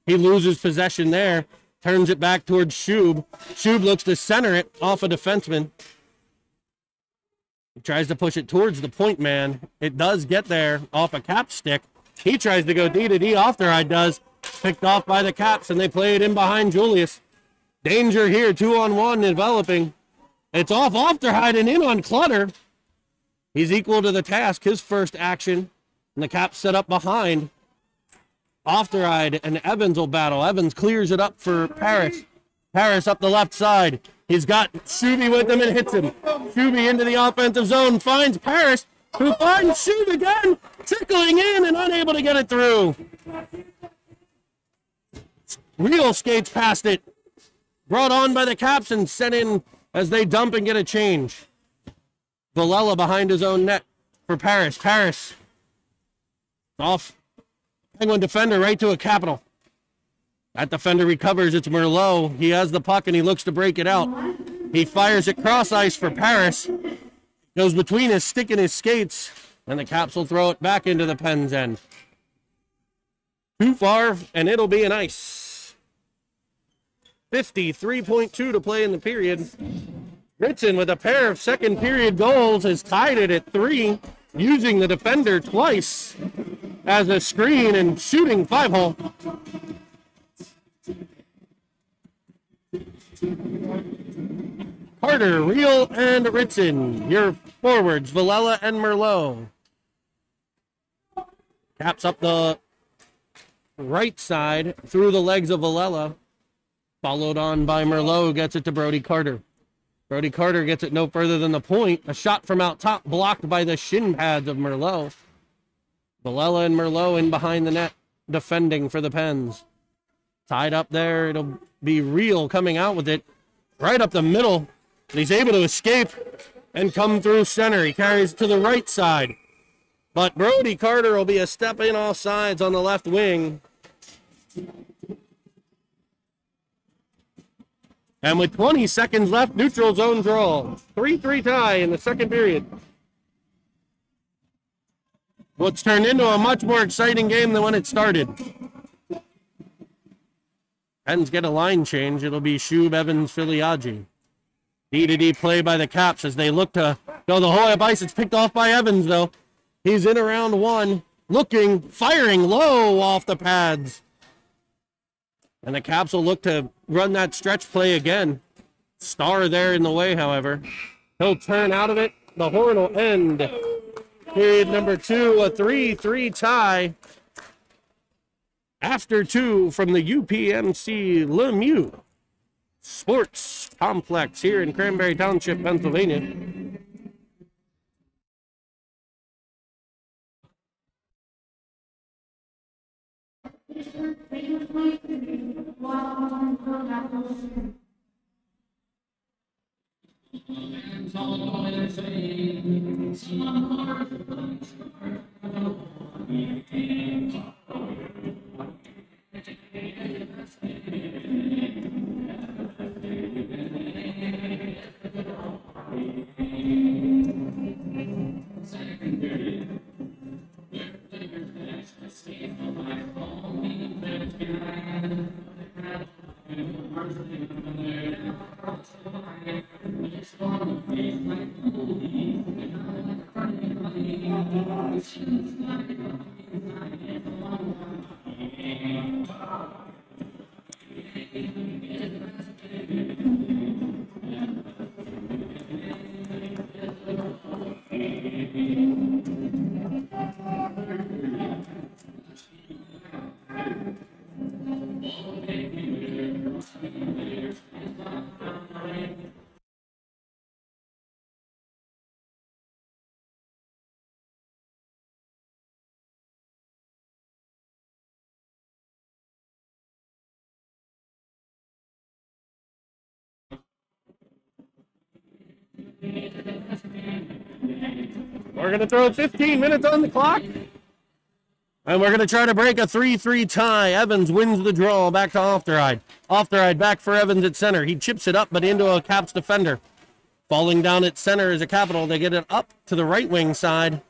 He loses possession there, turns it back towards Shub. Shub looks to center it off a defenseman. He tries to push it towards the point man. It does get there off a Cap stick. He tries to go D-to-D off their eye, does. Picked off by the Caps, and they play it in behind Julius. Danger here, 2-on-1 developing. It's off their hide and in on Clutter. He's equal to the task, his first action. And the Caps set up behind. Ofteride and Evans will battle. Evans clears it up for Parrish. Parrish up the left side. He's got Shuby with him and hits him. Shuby into the offensive zone, finds Parrish, who finds Shub again, trickling in and unable to get it through. Real skates past it. Brought on by the Caps and sent in as they dump and get a change. Villela behind his own net for Parrish. Parrish off Penguin defender right to a Capital. That defender recovers. It's Merlot. He has the puck and he looks to break it out. He fires it cross ice for Parrish. Goes between his stick and his skates. And the Caps will throw it back into the Pens' end. Too far, and it'll be an ice. 53.2 to play in the period. Ritson with a pair of second period goals has tied it at 3. Using the defender twice as a screen and shooting 5-hole. Carter, Reel, and Ritson. Your forwards, Villela and Merlot. Caps up the right side through the legs of Villela. Followed on by Merlot, who gets it to Brody Carter. Brody Carter gets it no further than the point. A shot from out top blocked by the shin pads of Merlot. Villela and Merlot in behind the net, defending for the Pens. Tied up there. It'll be Reel coming out with it right up the middle. And he's able to escape and come through center. He carries to the right side. But Brody Carter will be a step in off sides on the left wing. And with 20 seconds left, neutral zone draw. 3-3 tie in the second period. What's turned into a much more exciting game than when it started. Pens get a line change. It'll be Shub, Evans, Filiaggi. D-to-D play by the Caps as they look to go the whole up ice. It's picked off by Evans, though. He's in around one. Looking, firing low off the pads. And the Caps will look to run that stretch play again. Star there in the way, however. He'll turn out of it. The horn will end. Period number 2, a 3-3 tie. After 2 from the UPMC Lemieux Sports Complex here in Cranberry Township, Pennsylvania. We're going to throw 15 minutes on the clock. And we're going to try to break a 3-3 tie. Evans wins the draw back to Ofteride. Ofteride back for Evans at center. He chips it up, but into a Caps defender. Falling down at center is a Capital. They get it up to the right wing side.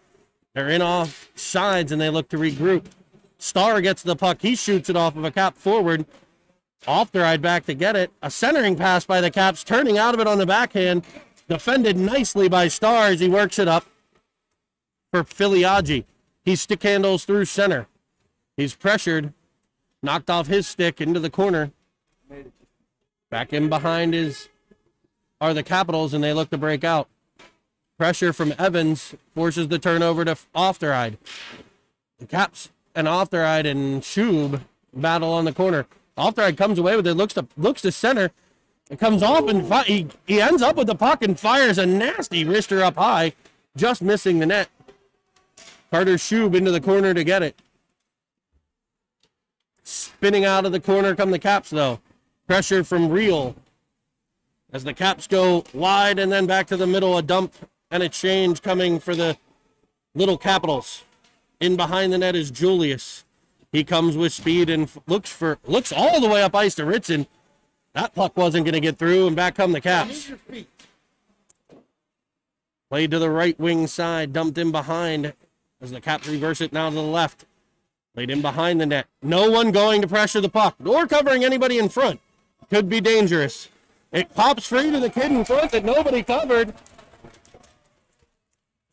They're in off sides, and they look to regroup. Star gets the puck. He shoots it off of a Cap forward. Ofteride back to get it. A centering pass by the Caps, turning out of it on the backhand. Defended nicely by Star as he works it up for Filiaggi. He stick handles through center. He's pressured. Knocked off his stick into the corner. Back in behind are the Capitals, and they look to break out. Pressure from Evans forces the turnover to Ofteride. The Caps and Ofteride and Schub battle on the corner. Ofteride comes away with it, looks to center. It comes off, and he ends up with the puck and fires a nasty wrister up high, just missing the net. Carter Schub into the corner to get it. Spinning out of the corner come the Caps, though. Pressure from Real as the Caps go wide and then back to the middle. A dump and a change coming for the Little Capitals. In behind the net is Julius. He comes with speed and looks all the way up ice to Ritson. That puck wasn't going to get through, and back come the Caps. Played to the right wing side, dumped in behind as the Caps reverse it now to the left. Played in behind the net. No one going to pressure the puck or covering anybody in front. Could be dangerous. It pops free to the kid in front that nobody covered.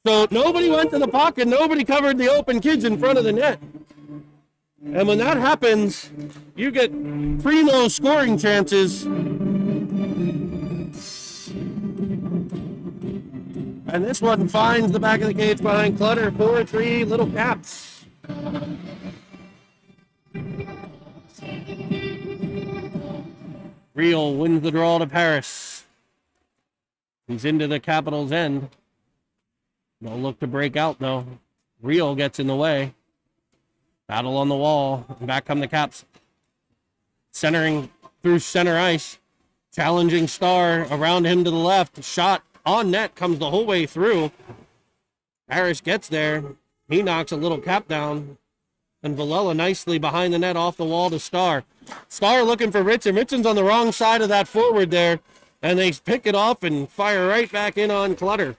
So nobody went to the puck and nobody covered the open kids in front of the net. And when that happens, you get primo scoring chances. And this one finds the back of the cage behind Clutter. 4-3 Little Caps. Real wins the draw to Paris. He's into the Capitals' end. They'll look to break out, though. Real gets in the way. Battle on the wall. Back come the Caps. Centering through center ice. Challenging Star around him to the left. Shot on net, comes the whole way through. Harris gets there. He knocks a Little Cap down. And Villela nicely behind the net off the wall to Star. Star looking for Ritson. Ritson's on the wrong side of that forward there. And they pick it off and fire right back in on Clutter.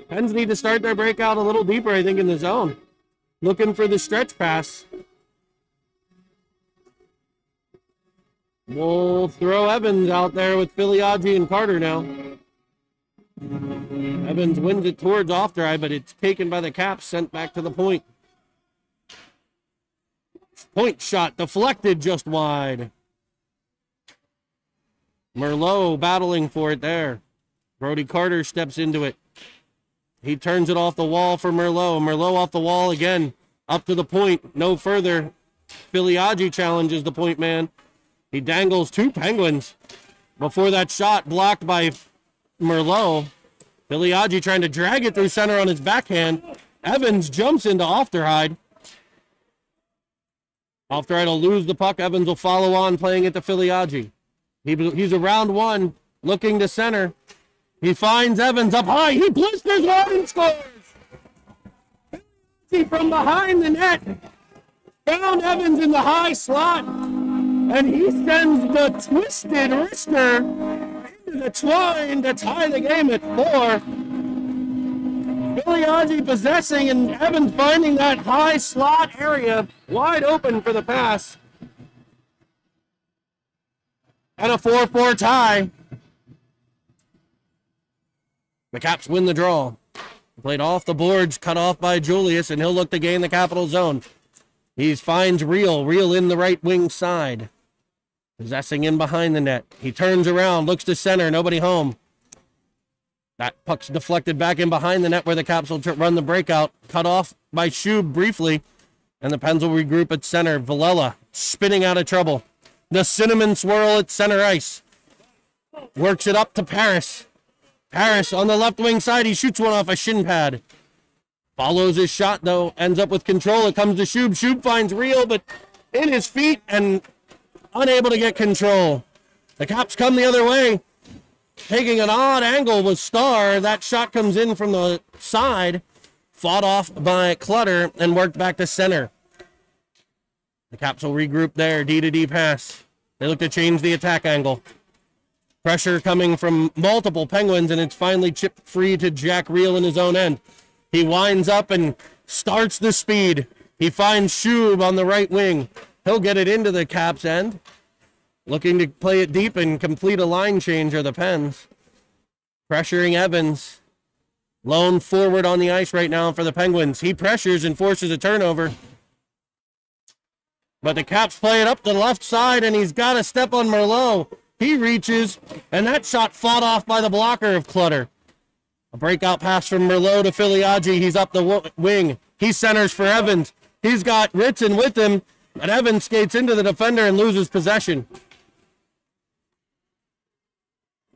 Pens need to start their breakout a little deeper, I think, in the zone. Looking for the stretch pass. We'll throw Evans out there with Filiaggi and Carter now. Evans wins it towards Ofteride, but it's taken by the Caps, sent back to the point. Point shot deflected just wide. Merlot battling for it there. Brody Carter steps into it. He turns it off the wall for Merlot. Merlot off the wall again. Up to the point. No further. Filiaggi challenges the point man. He dangles 2 Penguins before that shot blocked by Merlot. Filiaggi trying to drag it through center on his backhand. Evans jumps into Ofterhide. Ofterhide will lose the puck. Evans will follow on playing it to Filiaggi. He's around 1, looking to center. He finds Evans up high. He blisters one and scores. From behind the net. Found Evans in the high slot. And he sends the twisted wrister into the twine to tie the game at 4. Filiaggi possessing and Evans finding that high slot area wide open for the pass. And a 4-4 tie. The Caps win the draw. Played off the boards, cut off by Julius, and he'll look to gain the Capital zone. He finds Real in the right wing side. Possessing in behind the net. He turns around, looks to center, nobody home. That puck's deflected back in behind the net where the Caps will run the breakout. Cut off by Shub briefly, and the Pens will regroup at center. Villela spinning out of trouble. The cinnamon swirl at center ice. Works it up to Paris. Paris on the left wing side. He shoots one off a shin pad. Follows his shot, though. Ends up with control. It comes to Shub. Shub finds Real, but in his feet and unable to get control. The Caps come the other way. Taking an odd angle with Starr. That shot comes in from the side. Fought off by Clutter and worked back to center. The Caps will regroup there. D-to-D pass. They look to change the attack angle. Pressure coming from multiple Penguins, and it's finally chipped free to Jack Real in his own end. He winds up and starts the speed. He finds Shub on the right wing. He'll get it into the Caps' end. Looking to play it deep and complete a line change are the Pens. Pressuring Evans. Lone forward on the ice right now for the Penguins. He pressures and forces a turnover. But the Caps play it up the left side, and he's got to step on Merlot. He reaches, and that shot fought off by the blocker of Clutter. A breakout pass from Merlot to Filiaggi. He's up the wing. He centers for Evans. He's got Ritson with him, and Evans skates into the defender and loses possession.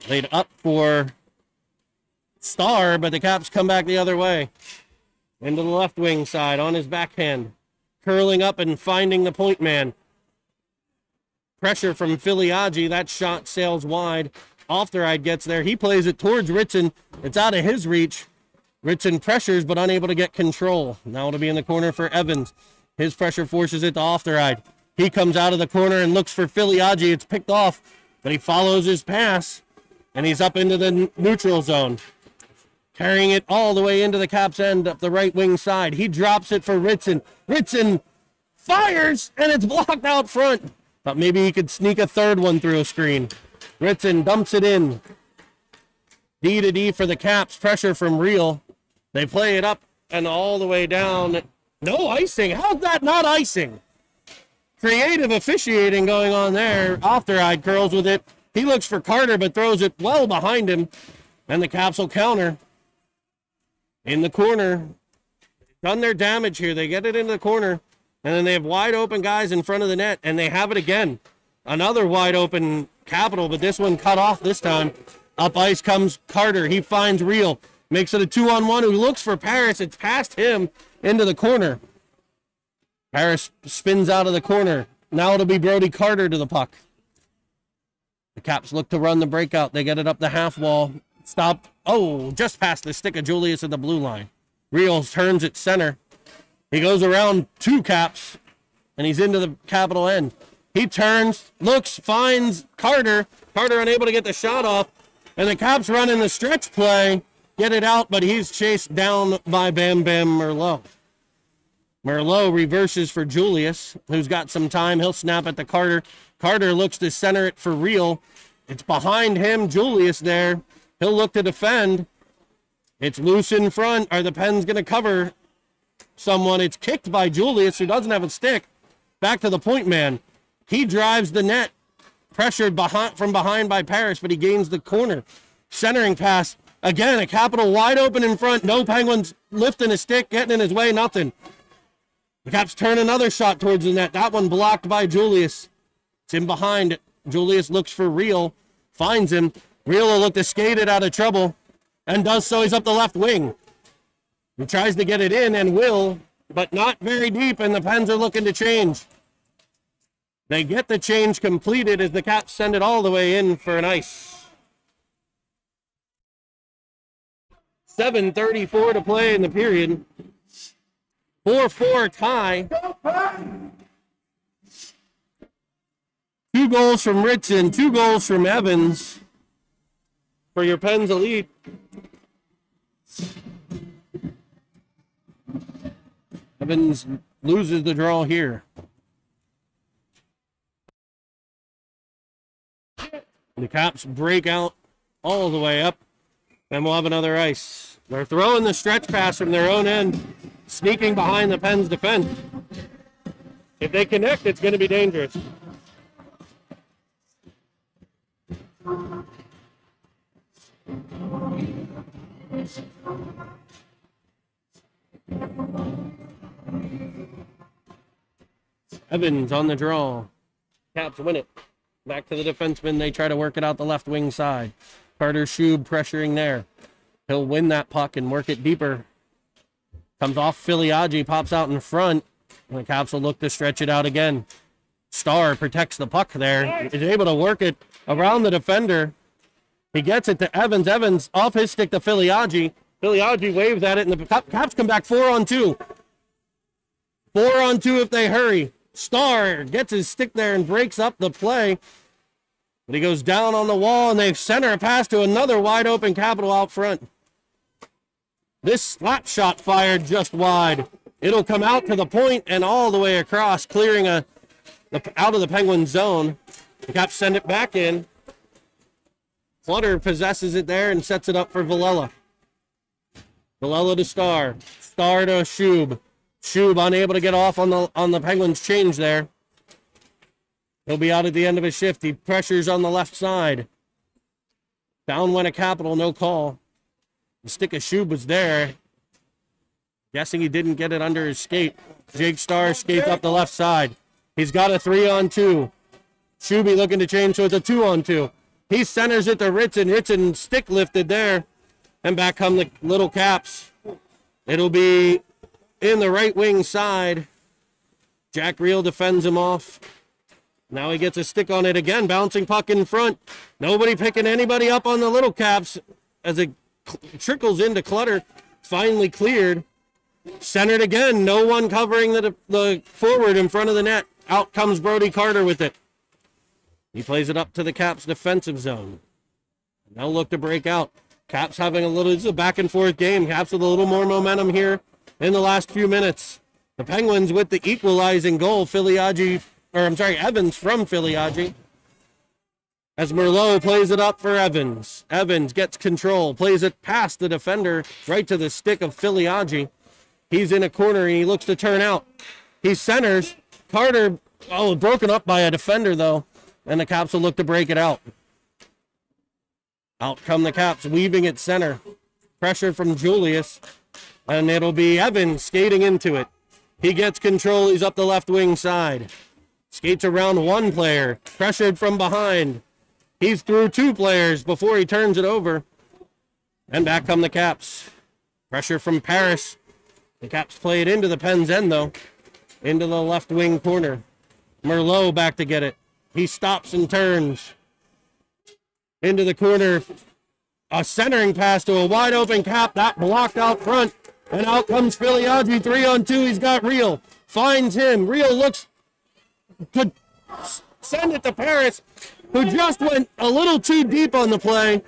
Laid up for Starr, but the Caps come back the other way. Into the left wing side on his backhand. Curling up and finding the point man. Pressure from Filiaggi. That shot sails wide. Ofteride gets there. He plays it towards Ritson. It's out of his reach. Ritson pressures but unable to get control. Now it'll be in the corner for Evans. His pressure forces it to Ofteride. He comes out of the corner and looks for Filiaggi. It's picked off, but he follows his pass, and he's up into the neutral zone. Carrying it all the way into the Caps' end up the right wing side. He drops it for Ritson. Ritson fires, and it's blocked out front. Thought maybe he could sneak a third one through a screen. Ritson dumps it in. D-to-D for the Caps. Pressure from Real. They play it up and all the way down. No icing. How's that not icing? Creative officiating going on there. Ofteride curls with it. He looks for Carter but throws it well behind him. And the Caps will counter. In the corner. Done their damage here. They get it into the corner. And then they have wide open guys in front of the net. And they have it again. Another wide open Capital, but this one cut off this time. Up ice comes Carter. He finds Real. Makes it a 2-on-1 who looks for Paris. It's past him into the corner. Paris spins out of the corner. Now it'll be Brody Carter to the puck. The Caps look to run the breakout. They get it up the half wall. Stop. Oh, just past the stick of Julius at the blue line. Real turns at center. He goes around 2 Caps, and he's into the Capital end. He turns, looks, finds Carter. Carter unable to get the shot off. And the Caps run in the stretch play, get it out, but he's chased down by Bam Bam Merlot. Merlot reverses for Julius, who's got some time. He'll snap at the Carter. Carter looks to center it for Real. It's behind him, Julius there. He'll look to defend. It's loose in front. Are the Pens going to cover someone? It's kicked by Julius, who doesn't have a stick. back to the point man. He drives the net, pressured from behind by Paris, but he gains the corner. Centering pass. Again, a Capital wide open in front. No Penguins lifting a stick, getting in his way, nothing. The Caps turn another shot towards the net. That one blocked by Julius. It's in behind. Julius looks for Real, finds him. Real will look to skate it out of trouble, and does so. He's up the left wing. He tries to get it in and will, but not very deep, and the Pens are looking to change. They get the change completed as the Caps send it all the way in for an ice. 7:34 to play in the period. 4-4 tie. 2 goals from Ritson, 2 goals from Evans for your Pens Elite. Evans loses the draw here. The Caps break out all the way up, and we'll have another ice. They're throwing the stretch pass from their own end, sneaking behind the Pens defense. If they connect, it's going to be dangerous. Evans on the draw. Caps win it. Back to the defenseman. They try to work it out the left wing side. Carter Schub pressuring there. He'll win that puck and work it deeper. Comes off Filiaggi, pops out in front. And the Caps will look to stretch it out again. Starr protects the puck there. He's able to work it around the defender. He gets it to Evans. Evans off his stick to Filiaggi. Filiaggi waves at it, and the Caps come back 4-on-2. 4-on-2 if they hurry. Starr gets his stick there and breaks up the play. But he goes down on the wall, and they center a pass to another wide open Capital out front. This slap shot fired just wide. It'll come out to the point and all the way across, clearing out of the Penguin zone. The Caps send it back in. Clutter possesses it there and sets it up for Villela. Villela to Starr. Starr to Schub. Schub unable to get off on the Penguins change there. He'll be out at the end of his shift. He pressures on the left side. Down went a Capital, no call. The stick of Schub was there. Guessing he didn't get it under his skate. Jake Starr skates up the left side. He's got a 3-on-2. Shuby looking to change, so it's a 2-on-2. He centers it to Ritson. Ritson stick lifted there. And back come the little Caps. It'll be in the right wing side. Jack Reel defends him off. Now he gets a stick on it again. Bouncing puck in front. Nobody picking anybody up on the little Caps as it trickles into Clutter. Finally cleared. Centered again. No one covering the forward in front of the net. Out comes Brody Carter with it. He plays it up to the Caps defensive zone. Now look to break out. Caps having this is a back and forth game. Caps with a little more momentum here in the last few minutes. The Penguins with the equalizing goal. Evans from Filiaggi. As Merlot plays it up for Evans. Evans gets control. Plays it past the defender right to the stick of Filiaggi. He's in a corner and he looks to turn out. He centers. Carter, broken up by a defender though. And the Caps will look to break it out. Out come the Caps, weaving at center. Pressure from Julius. And it'll be Evans skating into it. He gets control. He's up the left wing side. Skates around one player. Pressured from behind. He's through two players before he turns it over. And back come the Caps. Pressure from Paris. The Caps play it into the Pens' end, though. Into the left wing corner. Merlot back to get it. He stops and turns. Into the corner. A centering pass to a wide open Cap. That blocked out front. And out comes Filiaggi. 3-on-2. He's got Reel. Finds him. Reel looks to send it to Paris, who just went a little too deep on the play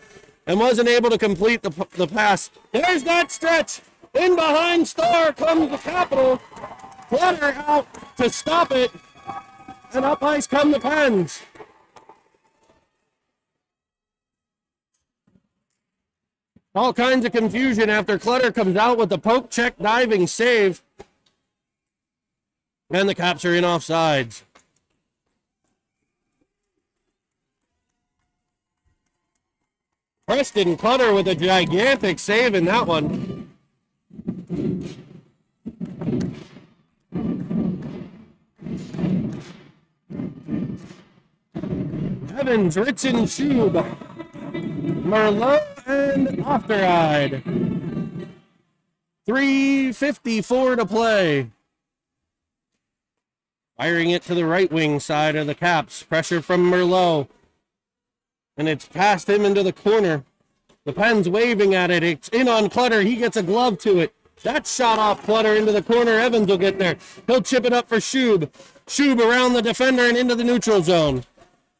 and wasn't able to complete the pass. There's that stretch. In behind Starr comes the Capital. Clutter out to stop it. And up ice come the Pens. All kinds of confusion after Clutter comes out with the poke check diving save. And the Caps are in offsides. Preston Clutter with a gigantic save in that one. Evans, Ritson, Schub, Merlot, and Ofteride. 3:54 to play. Firing it to the right wing side of the Caps. Pressure from Merlot. And it's past him into the corner. The Pens waving at it. It's in on Clutter. He gets a glove to it. That shot off Clutter into the corner. Evans will get there. He'll chip it up for Schub. Schub around the defender and into the neutral zone.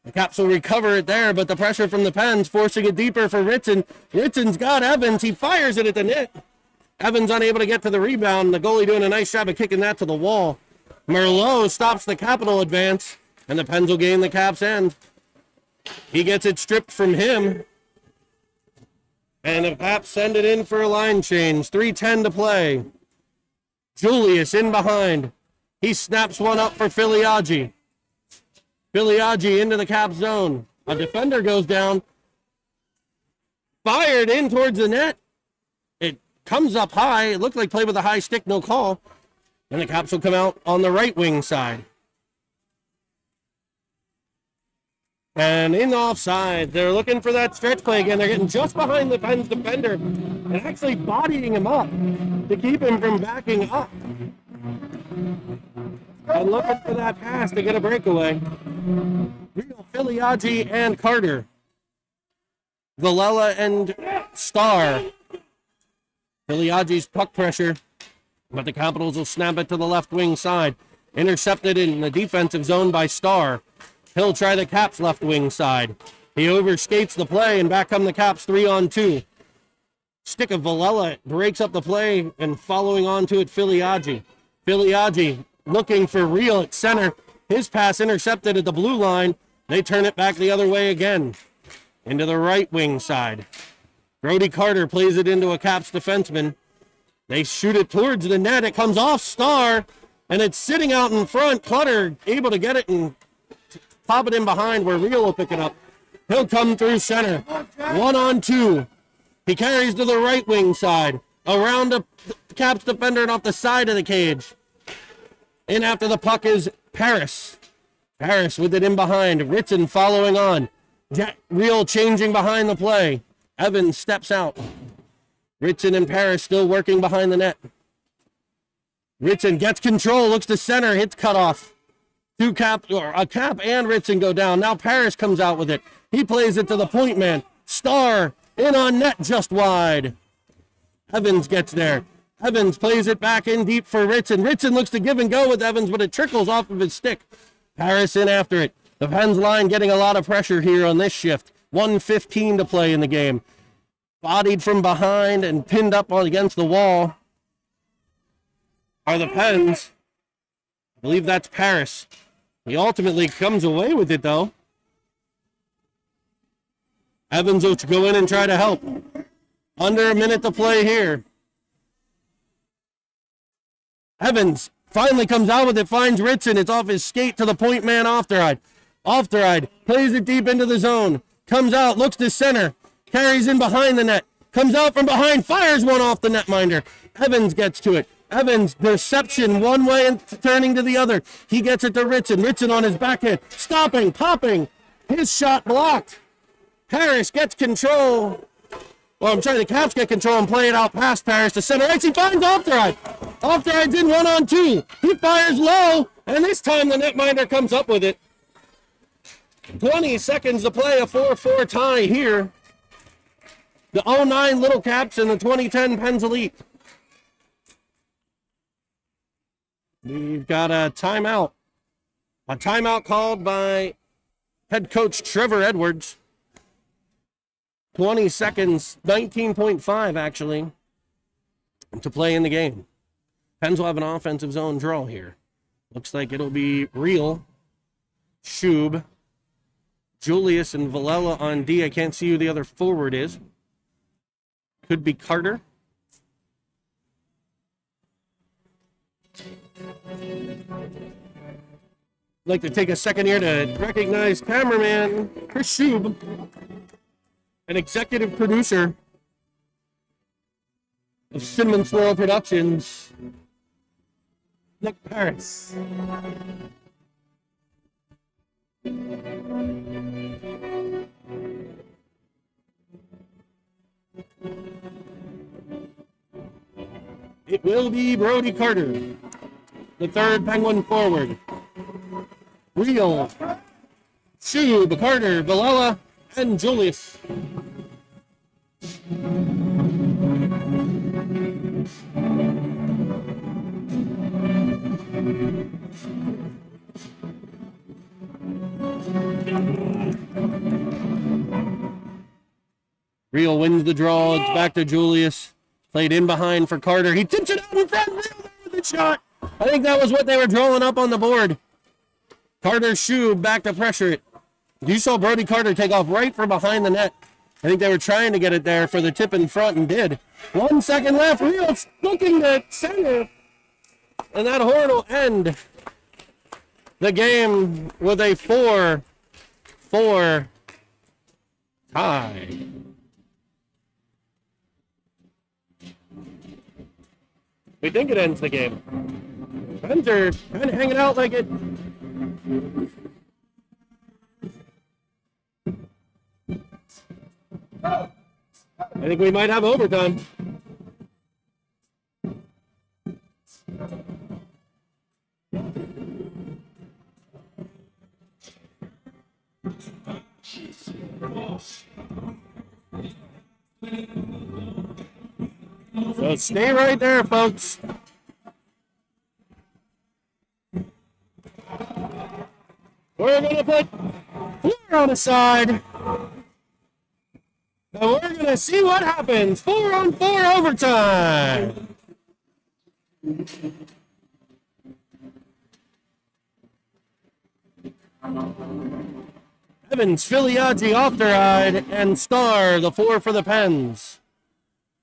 The Caps will recover it there, but the pressure from the Pens forcing it deeper for Ritson. Ritson's got Evans. He fires it at the net. Evans unable to get to the rebound. The goalie doing a nice job of kicking that to the wall. Merlot stops the Capital advance, and the Pens will gain the Caps' end. He gets it stripped from him. And the Caps send it in for a line change. 3:10 to play. Julius in behind. He snaps one up for Filiaggi. Filiaggi into the Cap zone. A defender goes down. Fired in towards the net. It comes up high. It looked like play with a high stick, no call. And the Caps will come out on the right wing side. And in offside, they're looking for that stretch play again. They're getting just behind the Pens defender and actually bodying him up to keep him from backing up. And looking for that pass to get a breakaway. Filiaggi and Carter. Villela and Starr. Filiaggi's puck pressure, but the Capitals will snap it to the left wing side. Intercepted in the defensive zone by Starr. He'll try the Caps left wing side. He overskates the play, and back come the Caps 3-on-2. Stick of Villela breaks up the play, and following on to it, Filiaggi. Filiaggi looking for Real at center. His pass intercepted at the blue line. They turn it back the other way again. Into the right wing side. Brody Carter plays it into a Caps defenseman. They shoot it towards the net. It comes off Starr, and it's sitting out in front. Clutter able to get it and pop it in behind where Real will pick it up. He'll come through center. 1-on-2. He carries to the right wing side. Around the Caps defender and off the side of the cage. In after the puck is Paris. Paris with it in behind. Ritson following on. Real changing behind the play. Evans steps out. Ritson and Paris still working behind the net. Ritson gets control, looks to center, hits cut off. A Cap and Ritson go down. Now Paris comes out with it. He plays it to the point man. Starr in on net just wide. Evans gets there. Evans plays it back in deep for Ritson. Ritson looks to give and go with Evans, but it trickles off of his stick. Paris in after it. The Pens line getting a lot of pressure here on this shift. 1:15 to play in the game. Bodied from behind and pinned up against the wall are the Pens. I believe that's Paris. He ultimately comes away with it, though. Evans will go in and try to help. Under a minute to play here. Evans finally comes out with it, finds Ritson. It's off his skate to the point man, Ofteride. Ofteride plays it deep into the zone. Comes out, looks to center. Carries in behind the net. Comes out from behind, fires one off the netminder. Evans gets to it. Evans, reception one way and turning to the other. He gets it to Ritson. Ritson on his backhand. Stopping, popping. His shot blocked. Paris gets control. Well, I'm trying the Caps get control and play it out past Paris to center ice. He finds Ofteride. Ofteride's in 1-on-2. He fires low, and this time the netminder comes up with it. 20 seconds to play, a 4-4 tie here. The 09 Little Caps and the 2010 Pens Elite. We've got a timeout. A timeout called by head coach Trevor Edwards. 20 seconds, 19.5 actually, to play in the game. Pens will have an offensive zone draw here. Looks like it'll be Real, Schub, Julius, and Villela on D. I can't see who the other forward is. Could be Carter. Like to take a second here to recognize cameraman Chris Schub, an executive producer of Cinnamon Swirl Productions, Nick Paris. It will be Brody Carter, the third Penguin forward. Real, Schub, Carter, Villela, and Julius. Real wins the draw. It's back to Julius. Played in behind for Carter. He tips it out in front. Real there with the shot. I think that was what they were drawing up on the board. Carter Schub back to pressure it. You saw Brody Carter take off right from behind the net. I think they were trying to get it there for the tip in front and did. 1 second left. Real looking to center. And that horn will end the game with a 4-4 tie. We think it ends the game. Pens are kind of hanging out like it. I think we might have overtime. So stay right there, folks. We're going to put Fleur on the side. And we're going to see what happens. 4-on-4 overtime. Evans, Filiaggi, Ofteride, and Starr, the 4 for the Pens.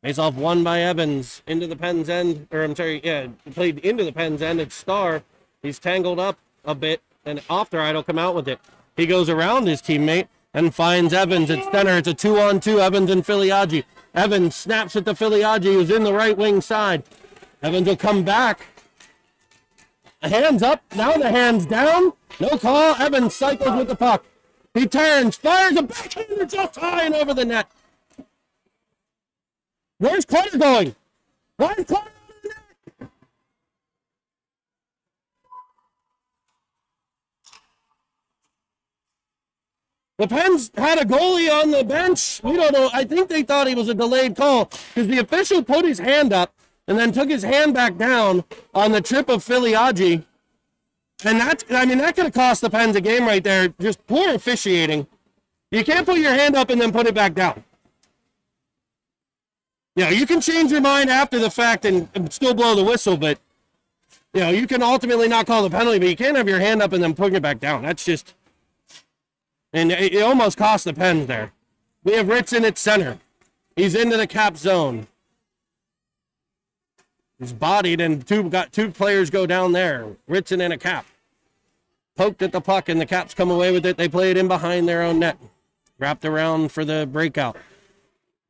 Face off won by Evans into the Pens end, or I'm sorry, yeah, played into the Pens end. It's Starr. He's tangled up a bit, and Ofteride will come out with it. He goes around his teammate and finds Evans at center. It's a 2-on-2, Evans and Filiaggi. Evans snaps it to Filiaggi, who's in the right wing side. Evans will come back. Hands up, now the hands down. No call. Evans cycles with the puck. He turns, fires a backhander just high and over the net. Where's Carter going? Why is Carter over the net? The Pens had a goalie on the bench. We don't know. I think they thought he was a delayed call because the official put his hand up and then took his hand back down on the trip of Filiaggi. And that could have cost the Pens a game right there. Just poor officiating. You can't put your hand up and then put it back down. You can change your mind after the fact and still blow the whistle, but, you can ultimately not call the penalty, but you can't have your hand up and then put it back down. That's just, and it almost cost the Pens there. We have Ritson at center. He's into the cap zone. He's bodied, and two players go down there. Ritson and a cap. Poked at the puck, and the Caps come away with it. They play it in behind their own net. Wrapped around for the breakout.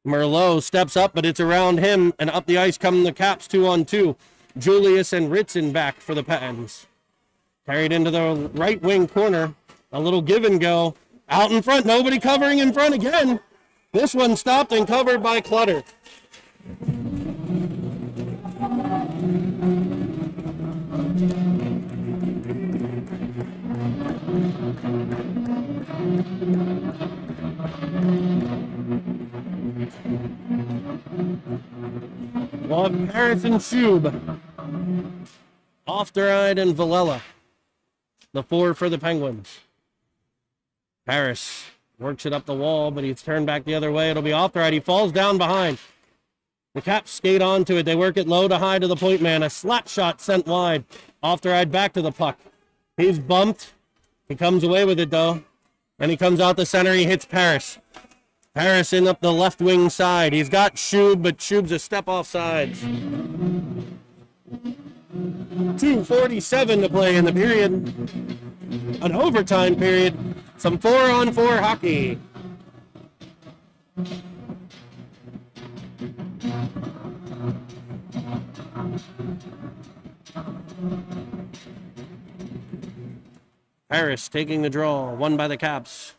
Merlot steps up, but it's around him, and up the ice come the Caps 2-on-2. Julius and Ritson back for the Pens. Carried into the right wing corner. A little give and go. Out in front, nobody covering in front again. This one stopped and covered by Clutter. One Harrison Schub. Ofteride and Villela. The 4 for the Penguins. Paris works it up the wall, but he's turned back the other way. It'll be Ofteride. He falls down behind. The Caps skate onto it. They work it low to high to the point man. A slap shot sent wide. Ofteride back to the puck. He's bumped. He comes away with it, though. And he comes out the center. He hits Paris. Paris in up the left wing side. He's got Schub, but Schub's a step off sides. 2:47 to play in the period. An overtime period. Some 4-on-4 hockey. Harris taking the draw, won by the Caps.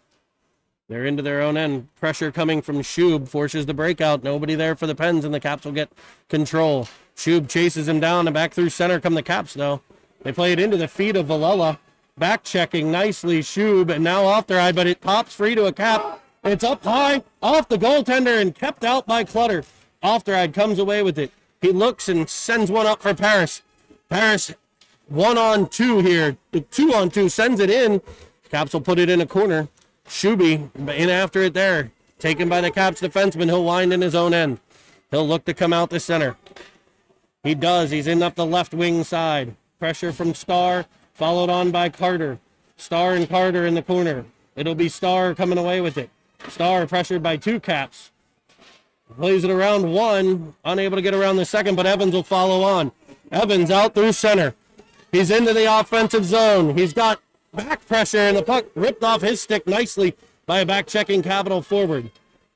They're into their own end. Pressure coming from Schub, forces the breakout. Nobody there for the Pens, and the Caps will get control. Schub chases him down, and back through center come the Caps, though. They play it into the feet of Villela. Back checking nicely, Schub, and now off their eye, but it pops free to a Cap. It's up high, off the goaltender, and kept out by Clutter. Ofteride comes away with it. He looks and sends one up for Paris. Paris 1-on-2 here. 2-on-2, sends it in. Caps will put it in a corner. Shuby in after it there. Taken by the Caps defenseman. He'll wind in his own end. He'll look to come out the center. He does. He's in up the left wing side. Pressure from Starr, followed on by Carter. Starr and Carter in the corner. It'll be Starr coming away with it. Starr pressured by two Caps. Plays it around one. Unable to get around the second, but Evans will follow on. Evans out through center. He's into the offensive zone. He's got back pressure, and the puck ripped off his stick nicely by a back-checking Capital forward.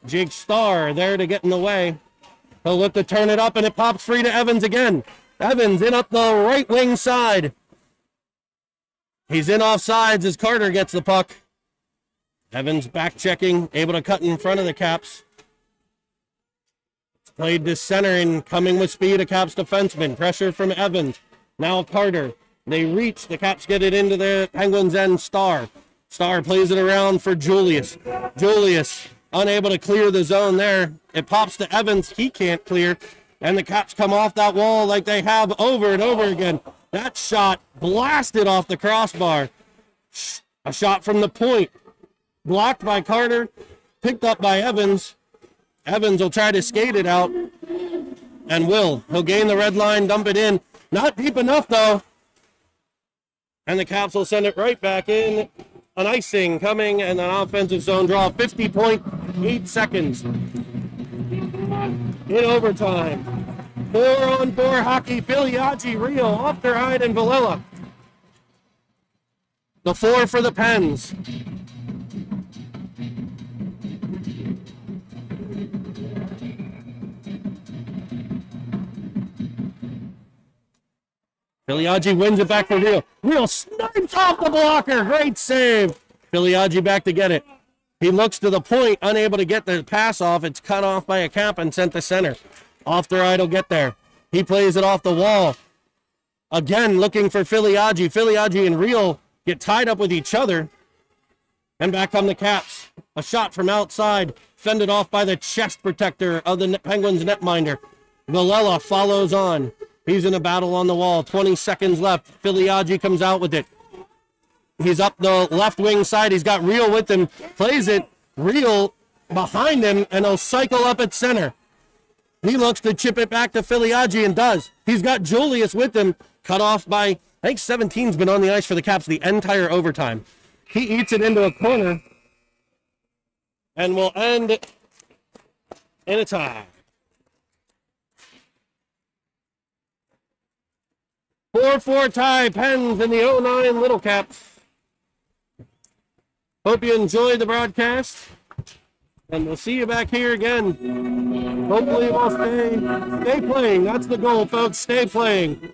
Jake Starr there to get in the way. He'll look to turn it up, and it pops free to Evans again. Evans in up the right wing side. He's in offsides as Carter gets the puck. Evans back-checking, able to cut in front of the Caps. It's played to center and coming with speed, a Caps defenseman. Pressure from Evans. Now Carter. They reach. The Caps get it into the Penguins' end. Starr. Starr plays it around for Julius. Julius unable to clear the zone there. It pops to Evans. He can't clear. And the Caps come off that wall like they have over and over again. That shot blasted off the crossbar. A shot from the point. Blocked by Carter. Picked up by Evans. Evans will try to skate it out. And will. He'll gain the red line, dump it in. Not deep enough, though. And the Caps will send it right back in. An icing coming and an offensive zone draw. 50.8 seconds. In overtime. 4-on-4 hockey. Filiaggi, Rio, Ofteride, and Villela. The 4 for the Pens. Filiaggi wins it back for Rio. Rio snipes off the blocker. Great save. Filiaggi back to get it. He looks to the point, unable to get the pass off. It's cut off by a Cap and sent to center. Ofteride will get there. He plays it off the wall. Again, looking for Filiaggi. Filiaggi and Rio get tied up with each other. And back come the Caps. A shot from outside, fended off by the chest protector of the Penguins netminder. Villela follows on. He's in a battle on the wall. 20 seconds left. Filiaggi comes out with it. He's up the left wing side. He's got Rio with him. Plays it. Rio behind him, and he'll cycle up at center. He looks to chip it back to Filiaggi and does. He's got Julius with him. Cut off by, I think 17's been on the ice for the Caps the entire overtime. He eats it into a corner and will end in a tie. 4-4 tie, Pens in the 09 Little Caps. Hope you enjoyed the broadcast, and we'll see you back here again. Hopefully we'll stay playing. That's the goal, folks. Stay playing.